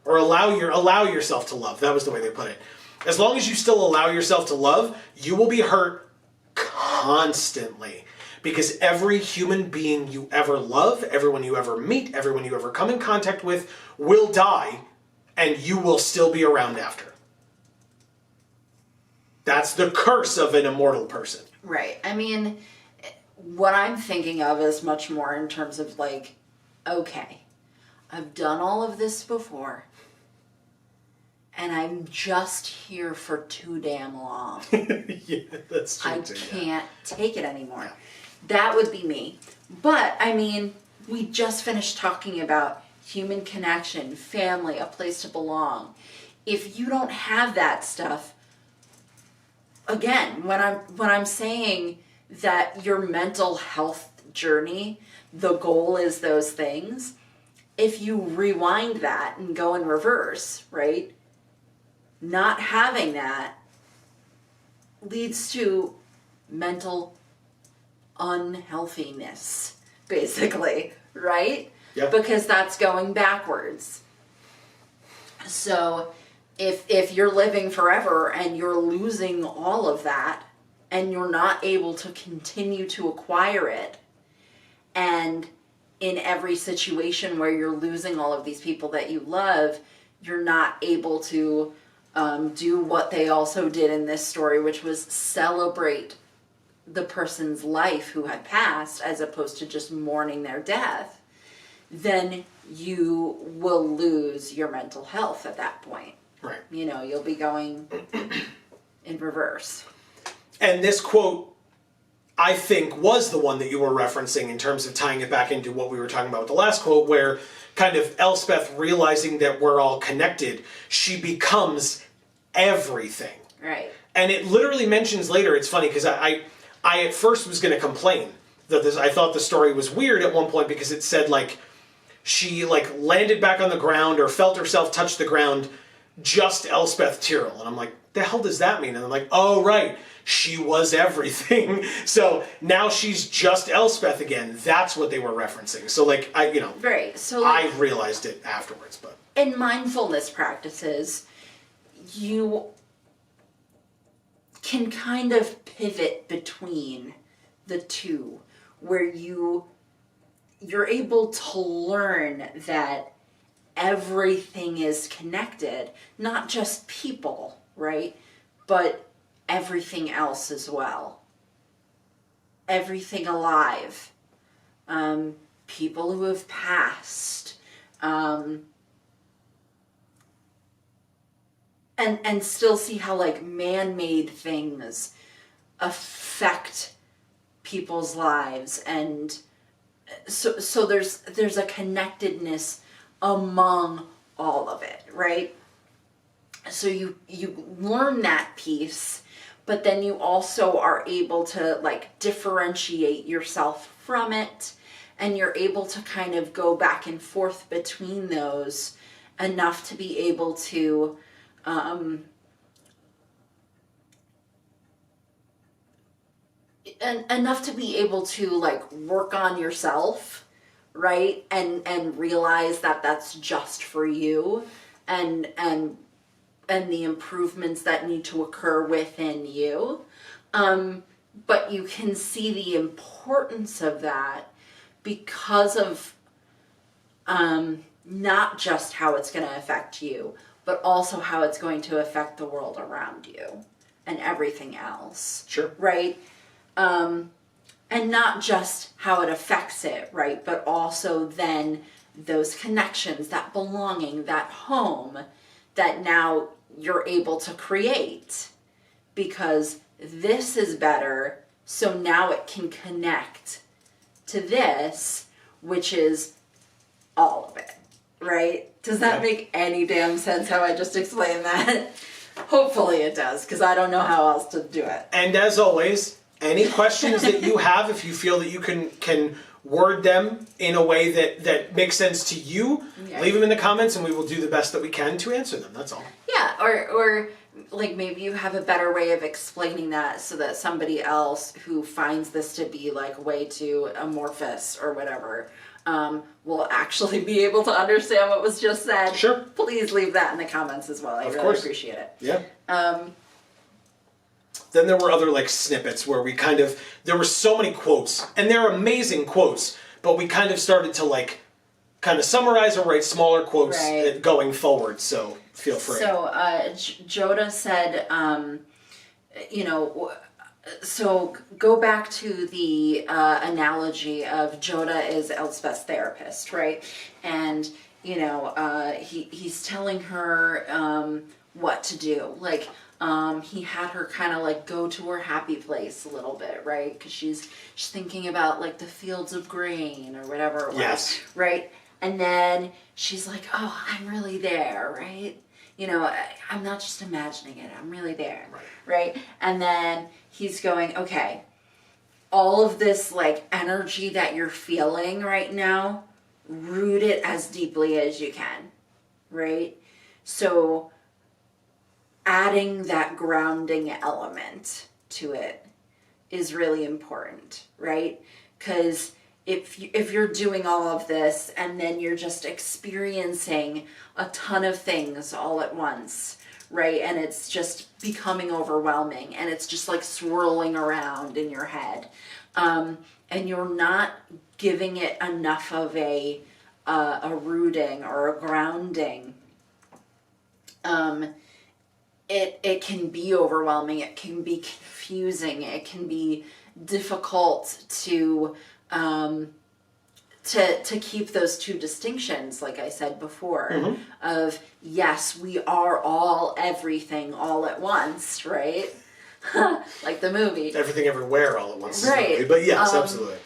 or allow yourself to love, that was the way they put it. As long as you still allow yourself to love, you will be hurt constantly. because every human being you ever love, everyone you ever meet, everyone you ever come in contact with will die, and you will still be around after. That's the curse of an immortal person. Right. I mean, what I'm thinking of is much more in terms of like, okay, I've done all of this before, and I'm just here for too damn long. Yeah, that's true. I too, can't take it anymore. Yeah. That would be me. But, I mean, we just finished talking about human connection, family, a place to belong. If you don't have that stuff, again, when I'm saying that your mental health journey, the goal is those things, if you rewind that and go in reverse, right? Not having that leads to mental unhealthiness, basically, right? Yep. Because that's going backwards. So if you're living forever and you're losing all of that and you're not able to continue to acquire it, and in every situation where you're losing all of these people that you love, you're not able to do what they also did in this story, which was celebrate the person's life who had passed as opposed to just mourning their death, then you will lose your mental health at that point. Right. You know, you'll be going in reverse. And this quote, I think, was the one that you were referencing in terms of tying it back into what we were talking about with the last quote, where kind of Elspeth realizing that we're all connected, she becomes everything. Right. And it literally mentions later, it's funny, because I at first was going to complain that I thought the story was weird at one point because it said, like, she, like, landed back on the ground or felt herself touch the ground, just Elspeth Tyrrell. And I'm like, the hell does that mean? And I'm like, oh, right, she was everything. So now she's just Elspeth again. That's what they were referencing. So, like, right. So, like, I realized it afterwards. But in mindfulness practices, you can kind of pivot between the two, where you're able to learn that everything is connected, not just people, right? But everything else as well. Everything alive. People who have passed. And still see how, like, man-made things affect people's lives, and so there's a connectedness among all of it, right? So you learn that piece, but then you also are able to, like, differentiate yourself from it, and you're able to kind of go back and forth between those enough to be able to enough to be able to, like, work on yourself, right? And realize that that's just for you, and the improvements that need to occur within you. But you can see the importance of that because of not just how it's going to affect you, but also how it's going to affect the world around you and everything else. Sure. Right? And not just how it affects it, right? But also then those connections, that belonging, that home that now you're able to create, because this is better, so now it can connect to this, which is all of it, right? Does that make any damn sense how I just explained that? Hopefully it does, because I don't know how else to do it. And as always, any questions that you have, if you feel that you can word them in a way that makes sense to you, leave them in the comments and we will do the best that we can to answer them. That's all. Yeah, or like maybe you have a better way of explaining that so that somebody else who finds this to be, like, way too amorphous or whatever will actually be able to understand what was just said. Sure. Please leave that in the comments as well. I really appreciate it. Yeah. Then there were other like snippets where we there were so many quotes, and they're amazing quotes, but we kind of started to like kind of summarize or write smaller quotes going forward, so feel free. So Joda said, so go back to the analogy of Joda is Elspeth's therapist, right? And, he's telling her what to do. Like, he had her kind of like go to her happy place a little bit, right? Because she's thinking about like the fields of grain or whatever it was, yes. right? And then she's like, oh, I'm really there, right? I'm not just imagining it, I'm really there, right? And then he's going, okay, all of this like energy that you're feeling right now, root it as deeply as you can, right? So adding that grounding element to it is really important, right? Because if you're doing all of this and then you're just experiencing a ton of things all at once, right? And it's just becoming overwhelming and it's just like swirling around in your head. And you're not giving it enough of a rooting or a grounding. It can be overwhelming. It can be confusing. It can be difficult to keep those two distinctions, like I said before, of yes, we are all everything all at once, right? Like the movie. Everything Everywhere All at Once. Right. Movie, but yes, absolutely.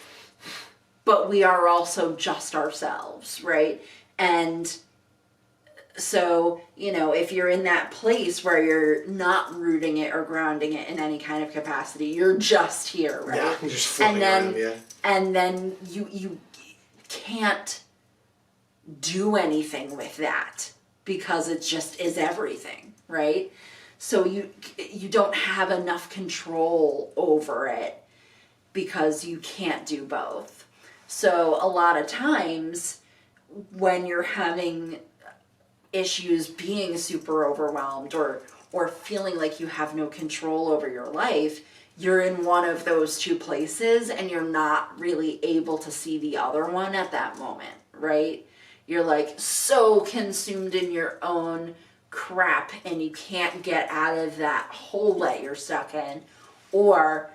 But we are also just ourselves, right? And so, if you're in that place where you're not rooting it or grounding it in any kind of capacity, you're just here, right? Yeah, you're just floating around, yeah. And then you can't do anything with that because it just is everything, right? So you don't have enough control over it because you can't do both. So a lot of times when you're having issues being super overwhelmed or feeling like you have no control over your life, you're in one of those two places and you're not really able to see the other one at that moment, right? You're like so consumed in your own crap and you can't get out of that hole that you're stuck in, or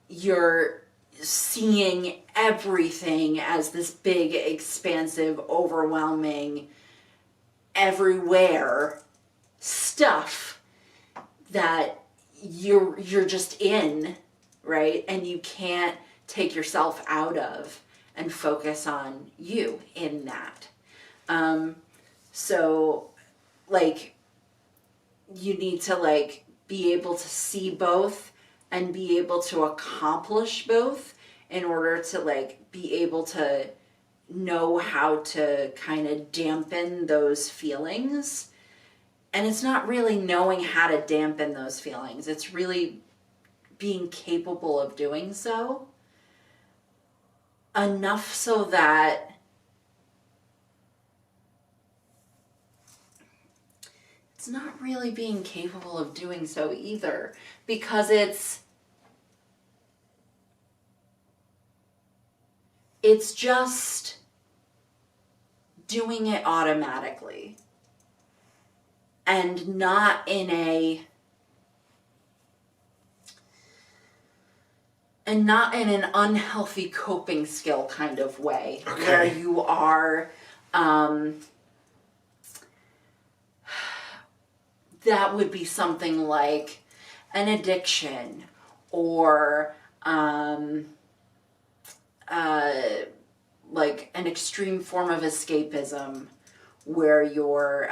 you're seeing everything as this big, expansive, overwhelming, everywhere stuff that you're just in, right? And you can't take yourself out of and focus on you in that. So like you need to like be able to see both and be able to accomplish both in order to like be able to know how to kind of dampen those feelings. And it's not really knowing how to dampen those feelings. It's really being capable of doing so enough so that it's not really being capable of doing so either, because it's just doing it automatically and not in an unhealthy coping skill kind of way, okay, where you are that would be something like an addiction or like an extreme form of escapism where you're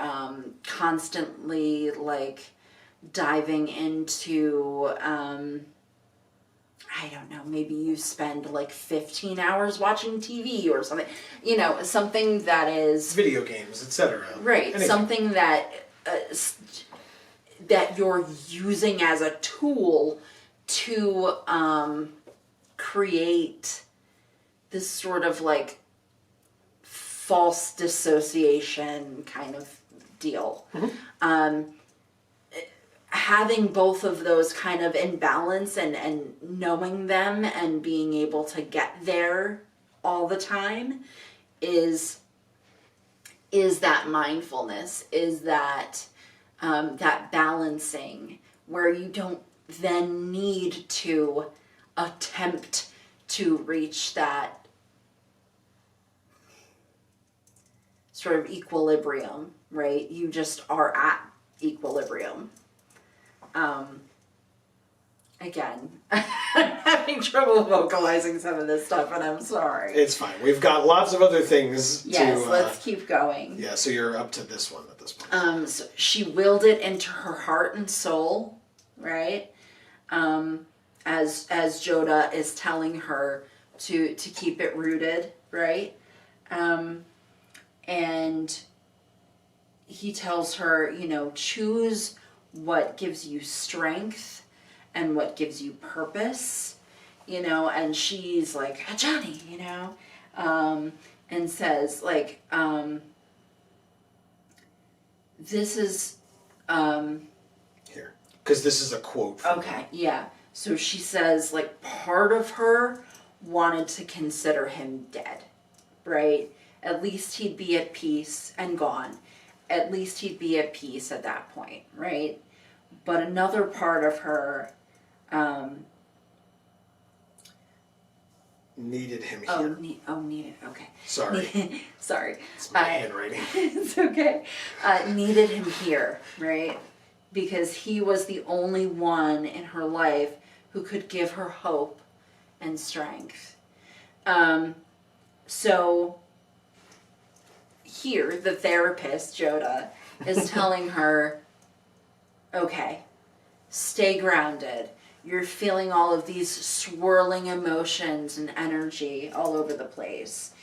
constantly like diving into I don't know, maybe you spend like 15 hours watching TV or something, something that is video games, etc. Right, anything. something that that you're using as a tool to create this sort of like false dissociation kind of deal. having both of those kind of in balance and knowing them and being able to get there all the time is that mindfulness, is that that balancing, where you don't then need to attempt to reach that sort of equilibrium, right? You just are at equilibrium. Again, I'm having trouble vocalizing some of this stuff, and I'm sorry. It's fine. We've got lots of other things Yes, to... let's keep going. Yeah, so you're up to this one at this point. So she willed it into her heart and soul, right? As Joda is telling her to keep it rooted, right? And he tells her, you know, choose what gives you strength and what gives you purpose, you know, and she's like, Johnny, you know, and says, like, this is, Here. Because this is a quote from okay, yeah. So she says, like, part of her wanted to consider him dead, right? At least he'd be at peace and gone. At least he'd be at peace at that point, right? But another part of her needed him here. Needed, okay. Sorry. Sorry. It's my handwriting. It's okay. Needed him here, right? Because he was the only one in her life who could give her hope and strength. So here, the therapist, Joda, is telling her, okay, stay grounded. You're feeling all of these swirling emotions and energy all over the place.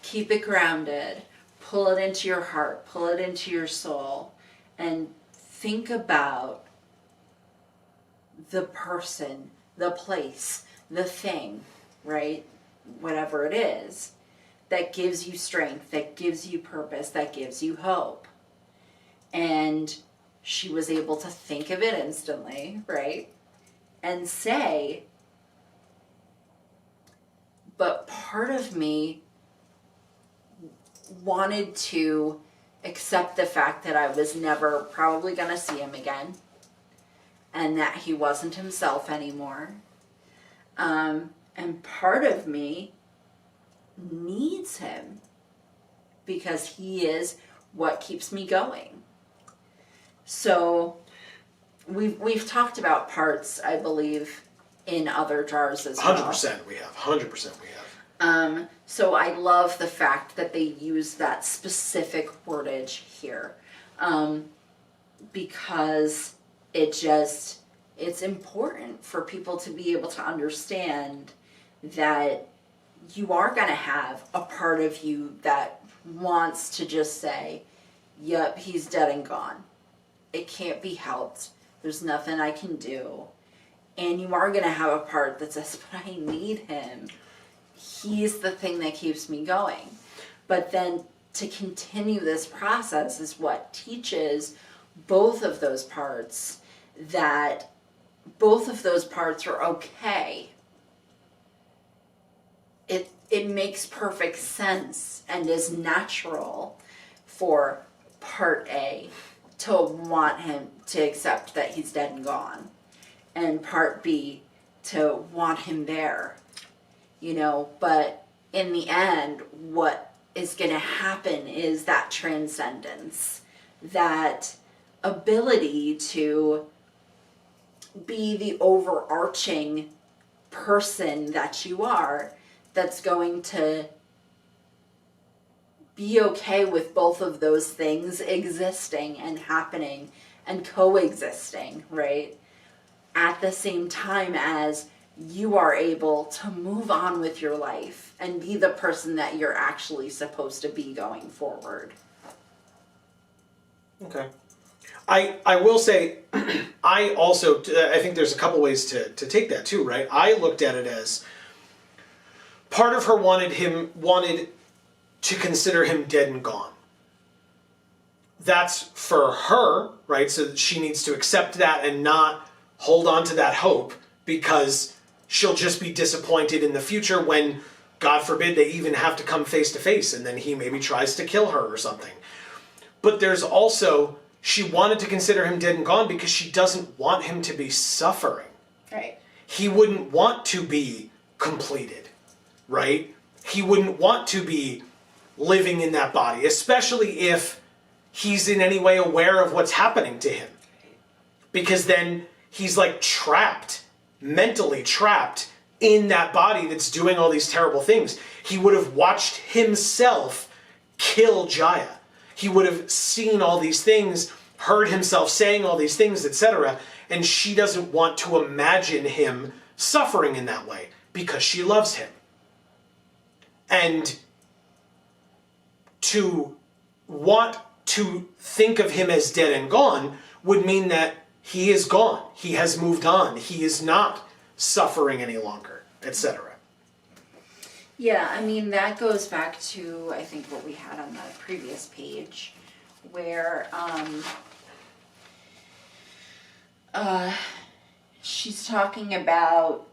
Keep it grounded. Pull it into your heart. Pull it into your soul. And think about the person, the place, the thing, right? Whatever it is, that gives you strength, that gives you purpose, that gives you hope. And she was able to think of it instantly, right? And say, but part of me wanted to accept the fact that I was never probably going to see him again, and that he wasn't himself anymore. And part of me needs him because he is what keeps me going. So we've talked about parts, I believe, in other jars as well. 100% we have. 100% we have. So I love the fact that they use that specific wordage here, because it's important for people to be able to understand that you are going to have a part of you that wants to just say, yep, he's dead and gone. It can't be helped. There's nothing I can do. And you are going to have a part that says, but I need him. He's the thing that keeps me going. But then to continue this process is what teaches both of those parts that both of those parts are okay. It makes perfect sense and is natural for part A to want him to accept that he's dead and gone, and part B to want him there, you know. But in the end, what is going to happen is that transcendence, that ability to be the overarching person that you are, that's going to be okay with both of those things existing and happening and coexisting, right? At the same time as you are able to move on with your life and be the person that you're actually supposed to be going forward. Okay. I will say, I think there's a couple ways to take that too, right? I looked at it as part of her wanted to consider him dead and gone. that's for her, right? So she needs to accept that and not hold on to that hope, because she'll just be disappointed in the future when, God forbid, they even have to come face to face and then he maybe tries to kill her or something. But there's also, she wanted to consider him dead and gone because she doesn't want him to be suffering. Right. He wouldn't want to be completed, right? He wouldn't want to be living in that body, especially if he's in any way aware of what's happening to him. Because then he's like trapped, mentally trapped in that body that's doing all these terrible things. He would have watched himself kill JaAR. He would have seen all these things, heard himself saying all these things, etc. And she doesn't want to imagine him suffering in that way because she loves him. And to want to think of him as dead and gone would mean that he is gone. He has moved on. He is not suffering any longer, etc. Yeah, I mean, that goes back to, I think, what we had on the previous page, where she's talking about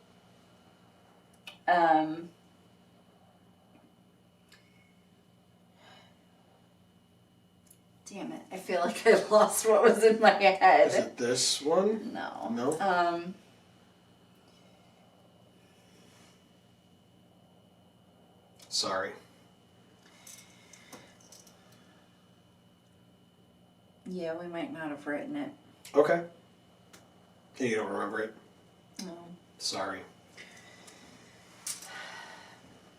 damn it, I feel like I lost what was in my head. Is it this one? No. No? Sorry. Yeah, we might not have written it. Okay. You don't remember it? No. Sorry.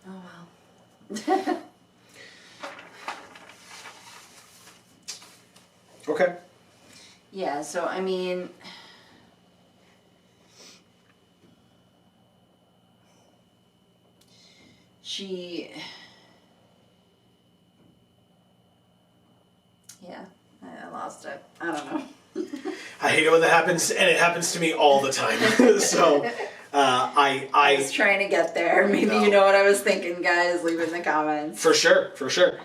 Oh well. Okay. Yeah, so I mean, I lost it. I don't know. I hate it when that happens, and it happens to me all the time. So, I was trying to get there. Maybe No. you know what I was thinking, guys. Leave it in the comments. For sure, for sure.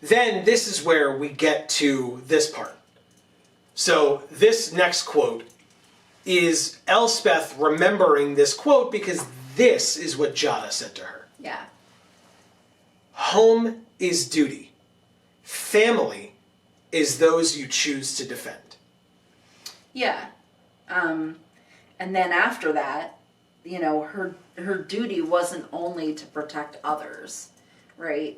Then this is where we get to this part. So this next quote is Elspeth remembering this quote because this is what JaAR said to her. Yeah. Home is duty. Family is those you choose to defend. Yeah. And then after that, you know, her duty wasn't only to protect others, right?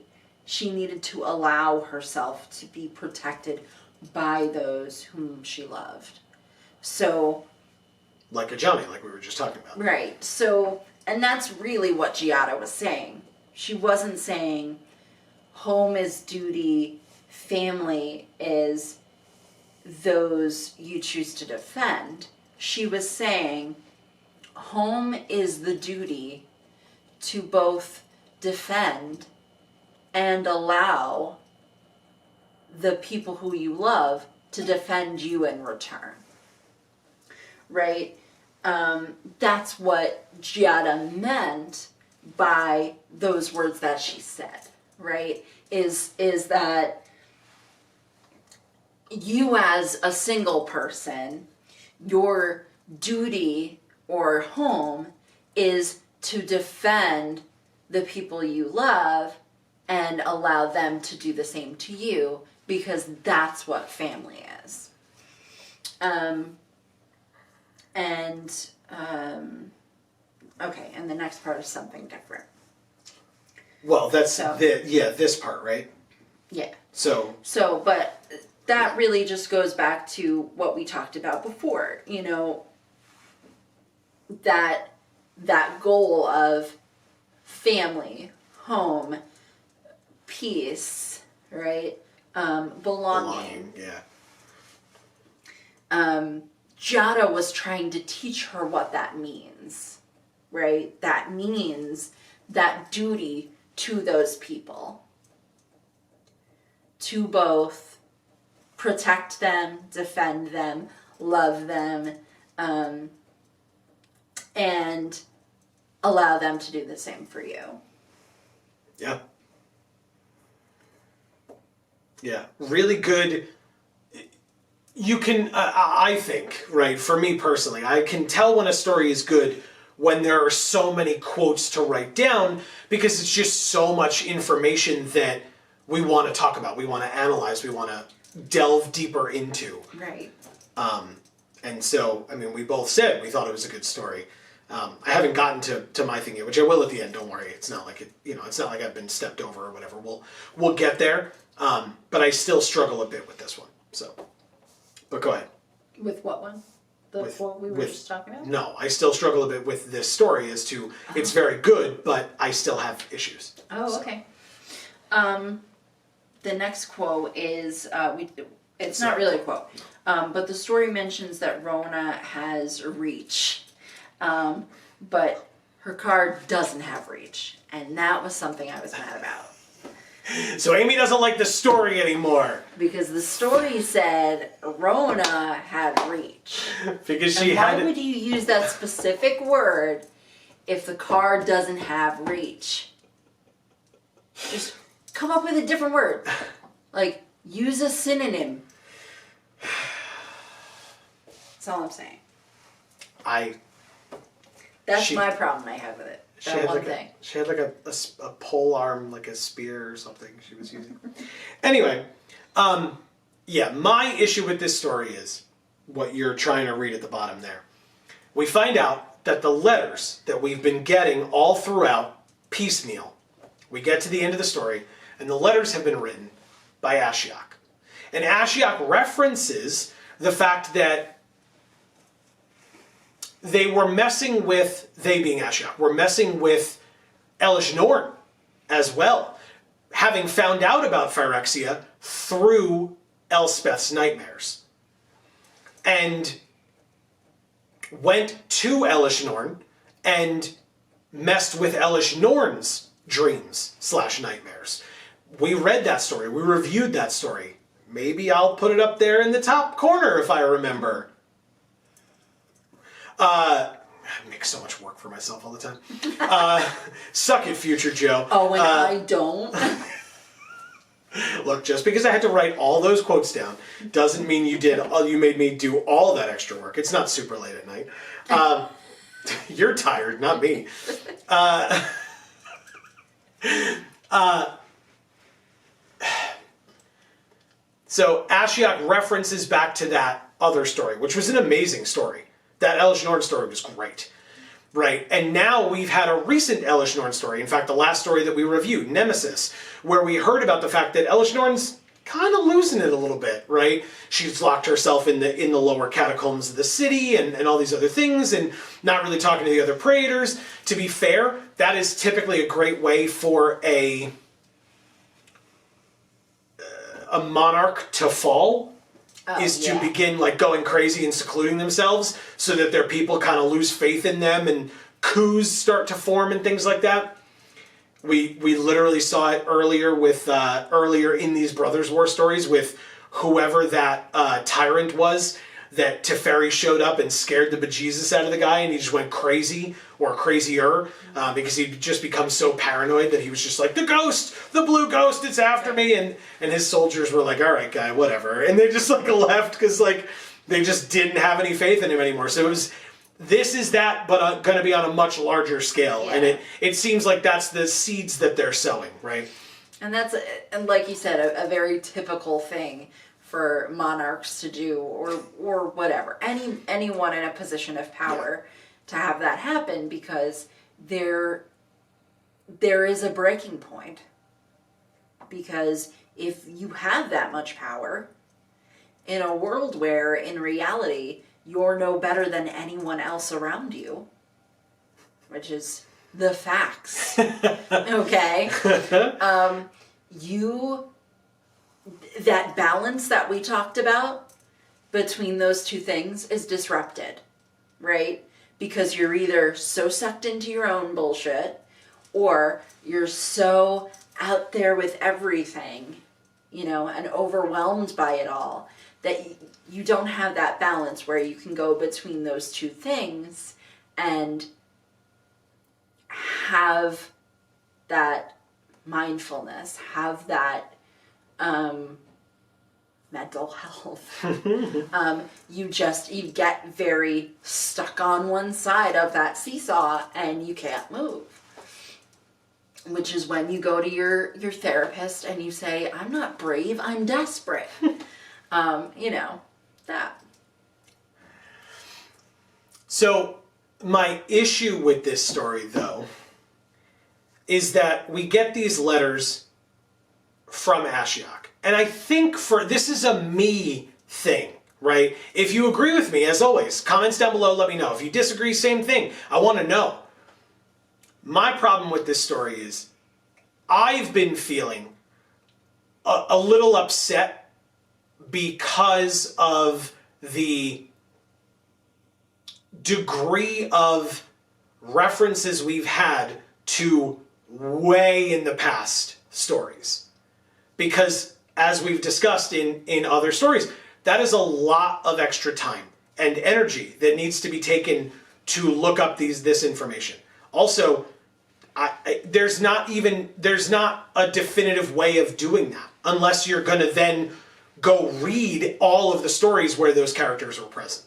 She needed to allow herself to be protected by those whom she loved. So, Like a Johnny, like we were just talking about. right. So, and that's really what JaAR was saying. She wasn't saying home is duty, family is those you choose to defend. She was saying home is the duty to both defend and allow the people who you love to defend you in return. Right? That's what JaAR meant by those words that she said, right? Is that you as a single person, your duty or home is to defend the people you love and allow them to do the same to you, because that's what family is. Okay, and the next part is something different. Well, that's So- this part, right? Yeah. So, But that really just goes back to what we talked about before, you know, that goal of family, home, peace, right? Belonging. yeah. JaAR was trying to teach her what that means, right? That means that duty to those people, to both protect them, defend them, love them, and allow them to do the same for you. Yeah. Yeah, really good. You can, I think, right, for me personally, I can tell when a story is good when there are so many quotes to write down because it's just so much information that we want to talk about, we want to analyze, we want to delve deeper into. Right. And so, I mean, we both said we thought it was a good story. I haven't gotten to my thing yet, which I will at the end. Don't worry. It's not like it. You know, it's not like I've been stepped over or whatever. We'll get there. But I still struggle a bit with this one. So, but go ahead. With what one? The one we were just talking about? No, I still struggle a bit with this story as to it's very good, but I still have issues. Oh, okay. The next quote is it's not really a quote, but the story mentions that Rona has reach, but her card doesn't have reach, and that was something I was mad about. So Amy doesn't like the story anymore. Because the story said Rona had reach. Because she and had. Why would you use that specific word if the card doesn't have reach? Just come up with a different word. Like, use a synonym. That's all I'm saying. That's my problem I have with it. That one thing. She had like a pole arm, like a spear or something she was using. Anyway, yeah, my issue with this story is what you're trying to read at the bottom there. We find out that the letters that we've been getting all throughout piecemeal, we get to the end of the story, and the letters have been written by Ashiok. And Ashiok references the fact that they were messing with, they being Ashiok, were messing with Elish Norn as well, having found out about Phyrexia through Elspeth's nightmares. And went to Elish Norn and messed with Elish Norn's dreams / nightmares. We read that story. We reviewed that story. Maybe I'll put it up there in the top corner if I remember. I make so much work for myself all the time. Suck it, future Joe. Oh, and I don't. Look, just because I had to write all those quotes down doesn't mean you made me do all that extra work. It's not super late at night. You're tired, not me. So Ashiok references back to that other story, which was an amazing story. That Elish Norn story was great. Right, and now we've had a recent Elish Norn story. In fact, the last story that we reviewed, Nemesis, where we heard about the fact that Elish Norn's kind of losing it a little bit, right? She's locked herself in the lower catacombs of the city and all these other things and not really talking to the other Praetors. To be fair, that is typically a great way for a monarch to fall. To begin like going crazy and secluding themselves so that their people kind of lose faith in them and coups start to form and things like that. We literally saw it earlier in these Brothers War stories with whoever that tyrant was that Teferi showed up and scared the bejesus out of the guy and he just went crazy or crazier because he'd just become so paranoid that he was just like, the ghost, the blue ghost, it's after me. And his soldiers were like, all right, guy, whatever. And they just like left because like they just didn't have any faith in him anymore. So this is that, but going to be on a much larger scale. Yeah. And it seems like that's the seeds that they're sowing, right? And and like you said, a very typical thing for monarchs to do, or whatever, anyone in a position of power to have that happen, because there is a breaking point. Because if you have that much power in a world where in reality you're no better than anyone else around you, which is the facts, okay, that balance that we talked about between those two things is disrupted, right? Because you're either so sucked into your own bullshit or you're so out there with everything, and overwhelmed by it all that you don't have that balance where you can go between those two things and have that mindfulness, have that mental health. You get very stuck on one side of that seesaw and you can't move. Which is when you go to your therapist and you say, I'm not brave, I'm desperate. That. So my issue with this story, though, is that we get these letters from Ashiok. And I think this is a me thing, right? If you agree with me, as always, comments down below, let me know. If you disagree, same thing. I want to know. My problem with this story is I've been feeling a little upset because of the degree of references we've had to way in the past stories. Because as we've discussed in other stories, that is a lot of extra time and energy that needs to be taken to look up this information. Also, there's not a definitive way of doing that unless you're going to then go read all of the stories where those characters were present.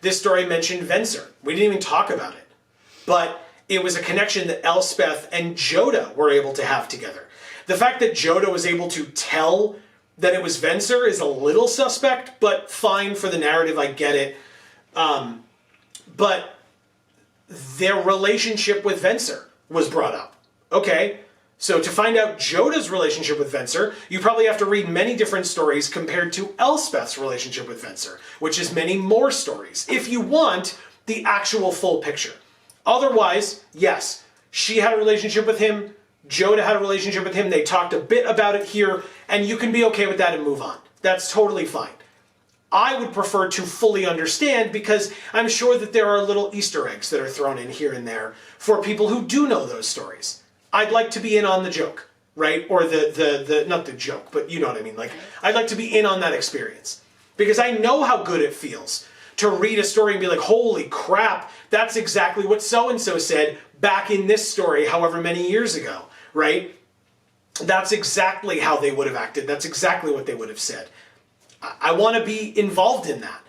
This story mentioned Venser. We didn't even talk about it, but it was a connection that Elspeth and Joda were able to have together. The fact that Joda was able to tell that it was Venser is a little suspect, but fine for the narrative, I get it. But their relationship with Venser was brought up. Okay, so to find out Joda's relationship with Venser, you probably have to read many different stories compared to Elspeth's relationship with Venser, which is many more stories, if you want the actual full picture. Otherwise, yes, she had a relationship with him, Joda had a relationship with him, they talked a bit about it here, and you can be okay with that and move on. That's totally fine. I would prefer to fully understand because I'm sure that there are little Easter eggs that are thrown in here and there for people who do know those stories. I'd like to be in on the joke, right? Or the not the joke, but you know what I mean. Like, I'd like to be in on that experience because I know how good it feels to read a story and be like, holy crap, that's exactly what so-and-so said back in this story however many years ago, right? That's exactly how they would have acted. That's exactly what they would have said. I want to be involved in that.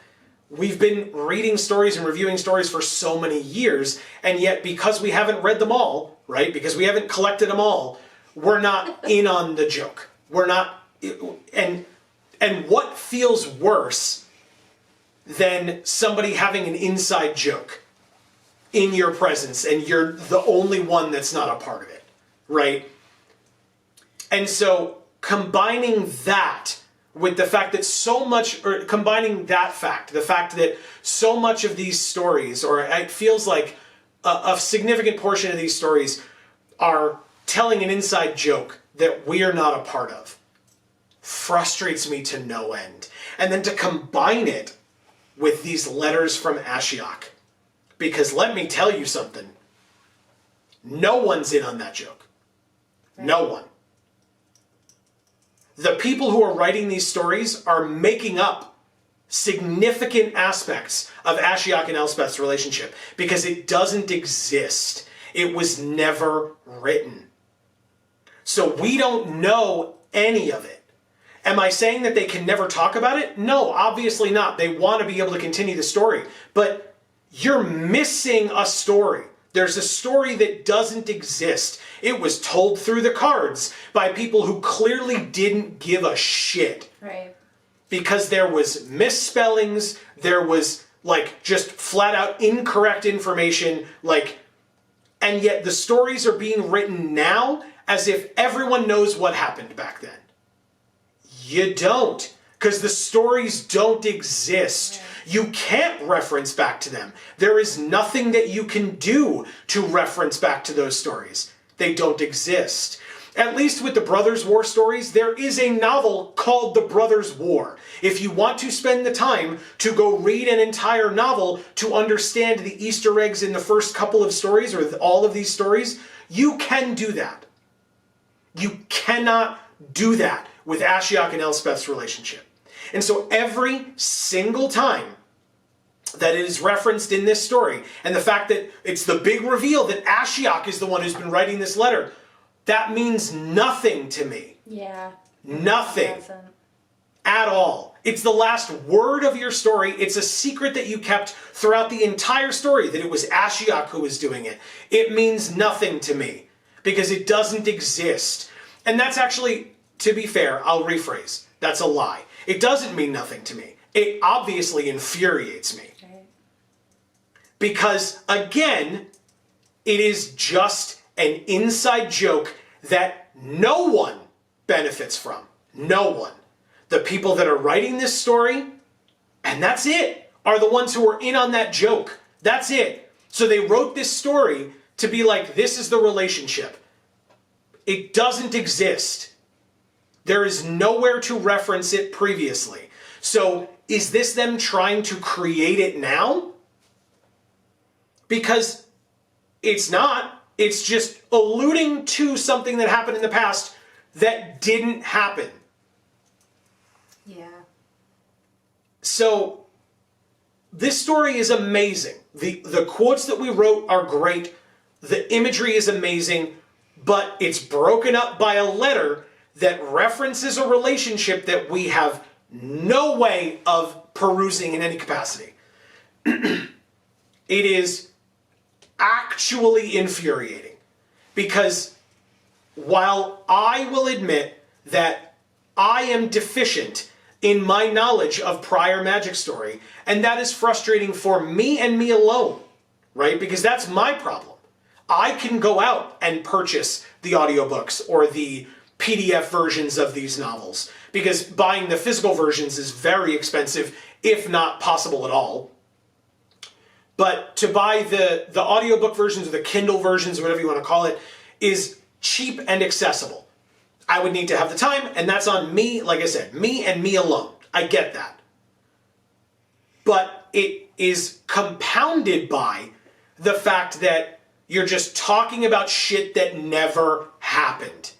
We've been reading stories and reviewing stories for so many years, and yet because we haven't read them all, right? Because we haven't collected them all, we're not in on the joke. We're not, and what feels worse than somebody having an inside joke in your presence and you're the only one that's not a part of it, right? And so combining that with the fact that combining that fact, the fact that so much of these stories, or it feels like a significant portion of these stories are telling an inside joke that we are not a part of, frustrates me to no end. And then to combine it with these letters from Ashiok, because let me tell you something, no one's in on that joke. Right. No one. The people who are writing these stories are making up significant aspects of Ashiok and Elspeth's relationship because it doesn't exist. It was never written. So we don't know any of it. Am I saying that they can never talk about it? No, obviously not. They want to be able to continue the story. But you're missing a story. There's a story that doesn't exist. It was told through the cards by people who clearly didn't give a shit. Right. Because there was misspellings, there was just flat out incorrect information, and yet the stories are being written now as if everyone knows what happened back then. You don't, because the stories don't exist. You can't reference back to them. There is nothing that you can do to reference back to those stories. They don't exist. At least with the Brothers' War stories, there is a novel called The Brothers' War. If you want to spend the time to go read an entire novel to understand the Easter eggs in the first couple of stories or all of these stories, you can do that. You cannot do that with Ashiok and Elspeth's relationship. And so every single time that it is referenced in this story, and the fact that it's the big reveal that Ashiok is the one who's been writing this letter, that means nothing to me. Yeah. Nothing. at all. It's the last word of your story. It's a secret that you kept throughout the entire story, that it was Ashiok who was doing it. It means nothing to me because it doesn't exist. And that's actually, to be fair, I'll rephrase. That's a lie. It doesn't mean nothing to me. It obviously infuriates me. Because, again, it is just an inside joke that no one benefits from. No one. The people that are writing this story, and that's it, are the ones who are in on that joke. That's it. So they wrote this story to be like, this is the relationship. It doesn't exist. There is nowhere to reference it previously. So is this them trying to create it now? Because it's not. It's just alluding to something that happened in the past that didn't happen. Yeah. So this story is amazing. The quotes that we wrote are great. The imagery is amazing, but it's broken up by a letter that references a relationship that we have no way of perusing in any capacity. It is actually infuriating because while I will admit that I am deficient in my knowledge of prior Magic story, and that is frustrating for me and me alone, right? Because that's my problem. I can go out and purchase the audiobooks or the PDF versions of these novels because buying the physical versions is very expensive, if not possible at all. But to buy the audiobook versions or the Kindle versions, whatever you want to call it, is cheap and accessible. I would need to have the time, and that's on me, like I said, me and me alone. I get that. But it is compounded by the fact that you're just talking about shit that never happened.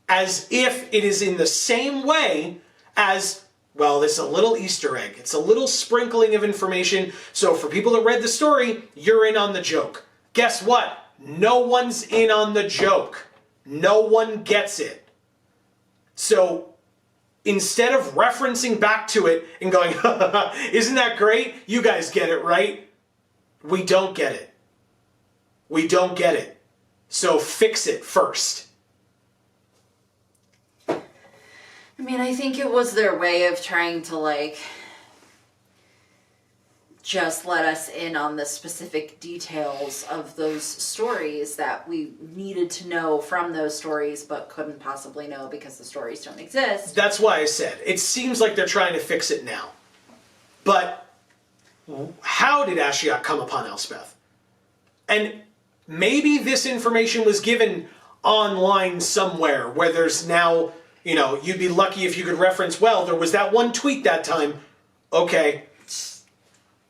As if it is in the same way as, well, this is a little Easter egg. It's a little sprinkling of information. So for people that read the story, you're in on the joke. Guess what? No one's in on the joke. No one gets it. So instead of referencing back to it and going, isn't that great? You guys get it, right? We don't get it. We don't get it. So fix it first. I mean, I think it was their way of trying to, just let us in on the specific details of those stories that we needed to know from those stories, but couldn't possibly know because the stories don't exist. That's why I said, it seems like they're trying to fix it now. But how did Ashiok come upon Elspeth? And maybe this information was given online somewhere where there's now, you'd be lucky if you could reference, well, there was that one tweet that time. Okay.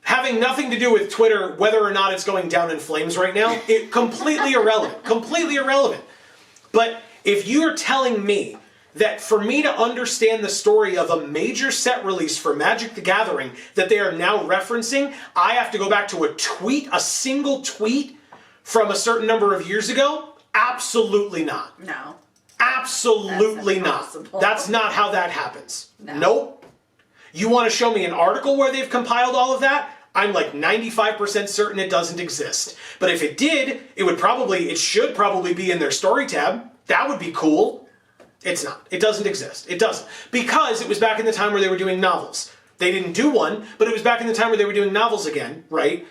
Having nothing to do with Twitter, whether or not it's going down in flames right now, it completely irrelevant. Completely irrelevant. But if you're telling me that for me to understand the story of a major set release for Magic the Gathering that they are now referencing, I have to go back to a tweet, a single tweet from a certain number of years ago? Absolutely not. No. Absolutely not. That's not how that happens. No. Nope. You want to show me an article where they've compiled all of that? I'm like 95% certain it doesn't exist. But if it did, it should probably be in their story tab. That would be cool. It's not. It doesn't exist. It doesn't. Because it was back in the time where they were doing novels. They didn't do one, but it was back in the time where they were doing novels again, right?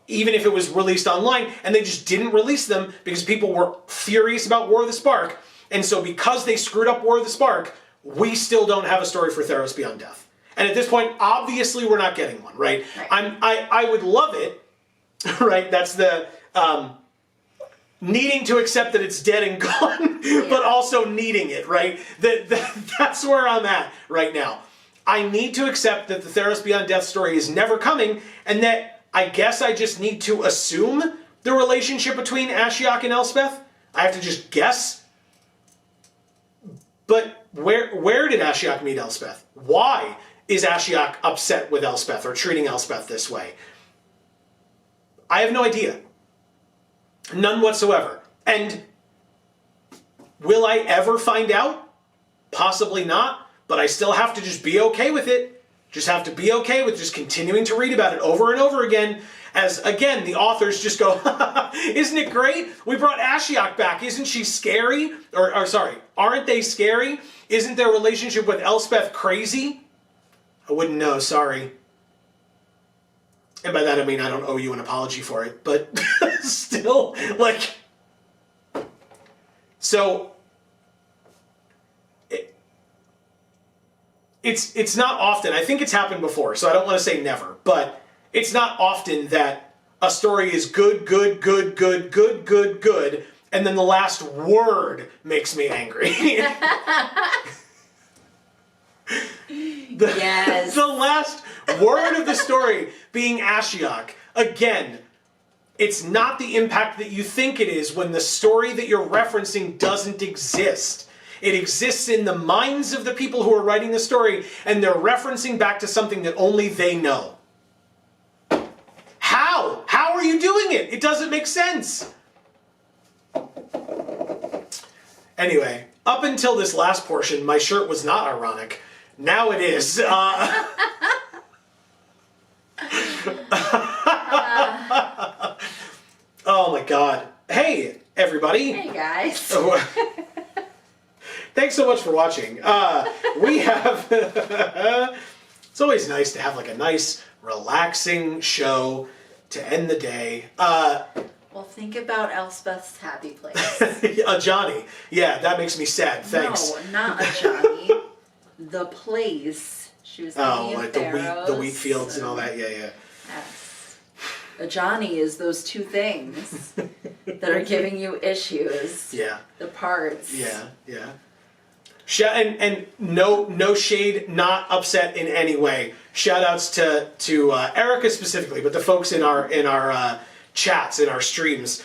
Even if it was released online, and they just didn't release them because people were furious about War of the Spark. And so because they screwed up War of the Spark, we still don't have a story for Theros Beyond Death. And at this point, obviously, we're not getting one, right? I would love it, right? That's the needing to accept that it's dead and gone, but also needing it, right? That's where I'm at right now. I need to accept that the Theros Beyond Death story is never coming, and that I guess I just need to assume the relationship between Ashiok and Elspeth. I have to just guess. But where did Ashiok meet Elspeth? Why is Ashiok upset with Elspeth or treating Elspeth this way? I have no idea. None whatsoever. And will I ever find out? Possibly not. but I still have to just be okay with it. Just have to be okay with just continuing to read about it over and over again. As, again, the authors just go, isn't it great? We brought Ashiok back. Isn't she scary? Or sorry, aren't they scary? Isn't their relationship with Elspeth crazy? I wouldn't know, sorry. And by that I mean I don't owe you an apology for it, but still, like... So... It's not often, I think it's happened before, so I don't want to say never, but it's not often that a story is good, and then the last word makes me angry. Yes. The last word of the story being Ashiok. Again, it's not the impact that you think it is when the story that you're referencing doesn't exist. It exists in the minds of the people who are writing the story, and they're referencing back to something that only they know. How? How are you doing it? It doesn't make sense. Anyway, up until this last portion, my shirt was not ironic. Now it is. Oh my god. Hey, everybody. Hey, guys. Thanks so much for watching. We have... It's always nice to have like a nice, relaxing show to end the day. Well, think about Elspeth's happy place. A Johnny. Yeah, that makes me sad. Thanks. No, not a Johnny. The place. She was like the wheat fields and all that. Yeah. Yes. A Johnny is those two things that are giving you issues. Yeah. The parts. Yeah. And no shade, not upset in any way. Shout outs to Erica specifically, but the folks in our chats, in our streams,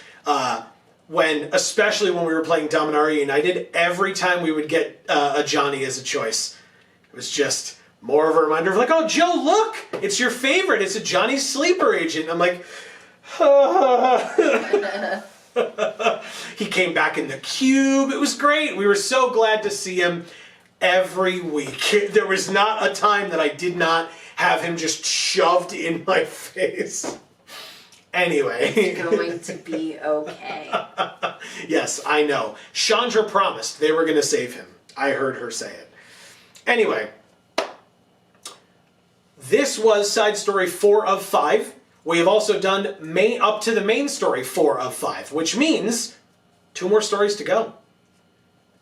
especially when we were playing Dominaria United, every time we would get a Johnny as a choice, it was just more of a reminder of like, oh, Joe, look, it's your favorite. It's a Johnny Sleeper Agent. I'm like, he came back in the cube. It was great. We were so glad to see him every week. There was not a time that I did not have him just shoved in my face. Anyway. It's going to be okay. Yes, I know. Chandra promised they were going to save him. I heard her say it. Anyway. This was side story 4 of 5. We have also done up to the main story 4 of 5, which means 2 more stories to go.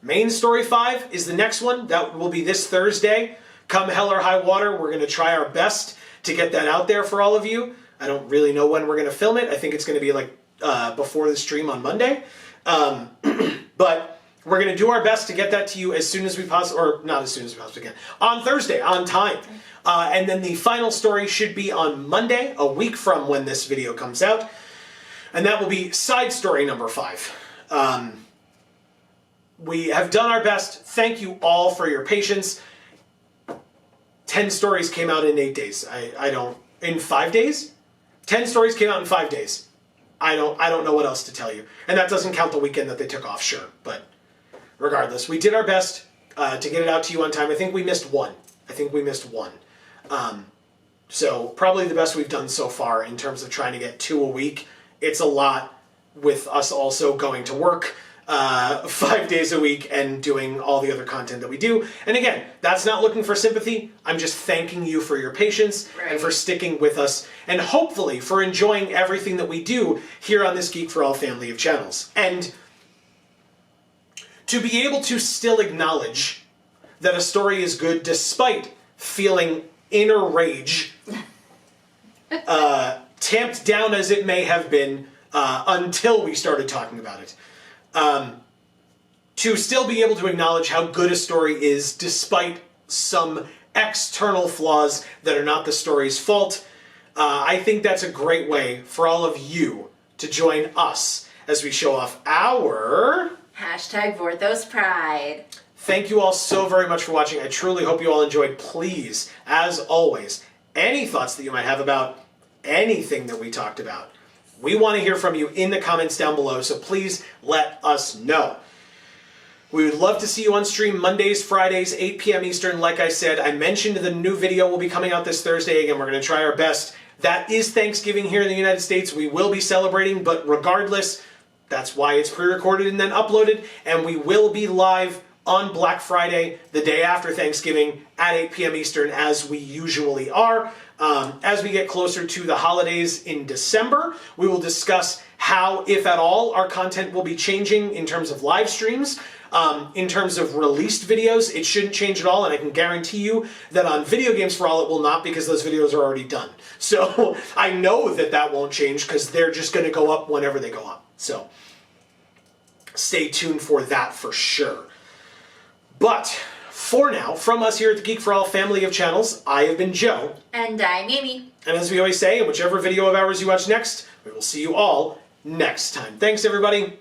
Main story 5 is the next one. That will be this Thursday. Come hell or high water, we're going to try our best to get that out there for all of you. I don't really know when we're going to film it. I think it's going to be like before the stream on Monday. But we're going to do our best to get that to you as soon as we possibly, or not as soon as we possibly can, on Thursday, on time. And then the final story should be on Monday, a week from when this video comes out. And that will be side story number 5. We have done our best. Thank you all for your patience. 10 stories came out in 8 days. In 5 days? 10 stories came out in 5 days. I don't know what else to tell you. And that doesn't count the weekend that they took off, sure. But regardless, we did our best to get it out to you on time. I think we missed one. So probably the best we've done so far in terms of trying to get 2 a week. It's a lot with us also going to work 5 days a week and doing all the other content that we do. And again, that's not looking for sympathy. I'm just thanking you for your patience and for sticking with us and hopefully for enjoying everything that we do here on this Geek for All family of channels. And to be able to still acknowledge that a story is good despite feeling inner rage, tamped down as it may have been until we started talking about it. To still be able to acknowledge how good a story is despite some external flaws that are not the story's fault, I think that's a great way for all of you to join us as we show off our... #Vorthos Pride. Thank you all so very much for watching. I truly hope you all enjoyed. Please, as always, any thoughts that you might have about anything that we talked about, we want to hear from you in the comments down below, so please let us know. We would love to see you on stream Mondays, Fridays, 8 p.m. Eastern. Like I said, I mentioned the new video will be coming out this Thursday. Again, we're going to try our best. That is Thanksgiving here in the United States. We will be celebrating, but regardless, that's why it's pre-recorded and then uploaded. And we will be live on Black Friday, the day after Thanksgiving, at 8 p.m. Eastern, as we usually are. As we get closer to the holidays in December, we will discuss how, if at all, our content will be changing in terms of live streams. In terms of released videos, it shouldn't change at all, and I can guarantee you that on Video Games for All it will not, because those videos are already done. So I know that that won't change because they're just going to go up whenever they go up. So stay tuned for that for sure. But for now, from us here at the Geek for All family of channels, I have been Joe. And I'm Amy. And as we always say, in whichever video of ours you watch next, we will see you all next time. Thanks, everybody.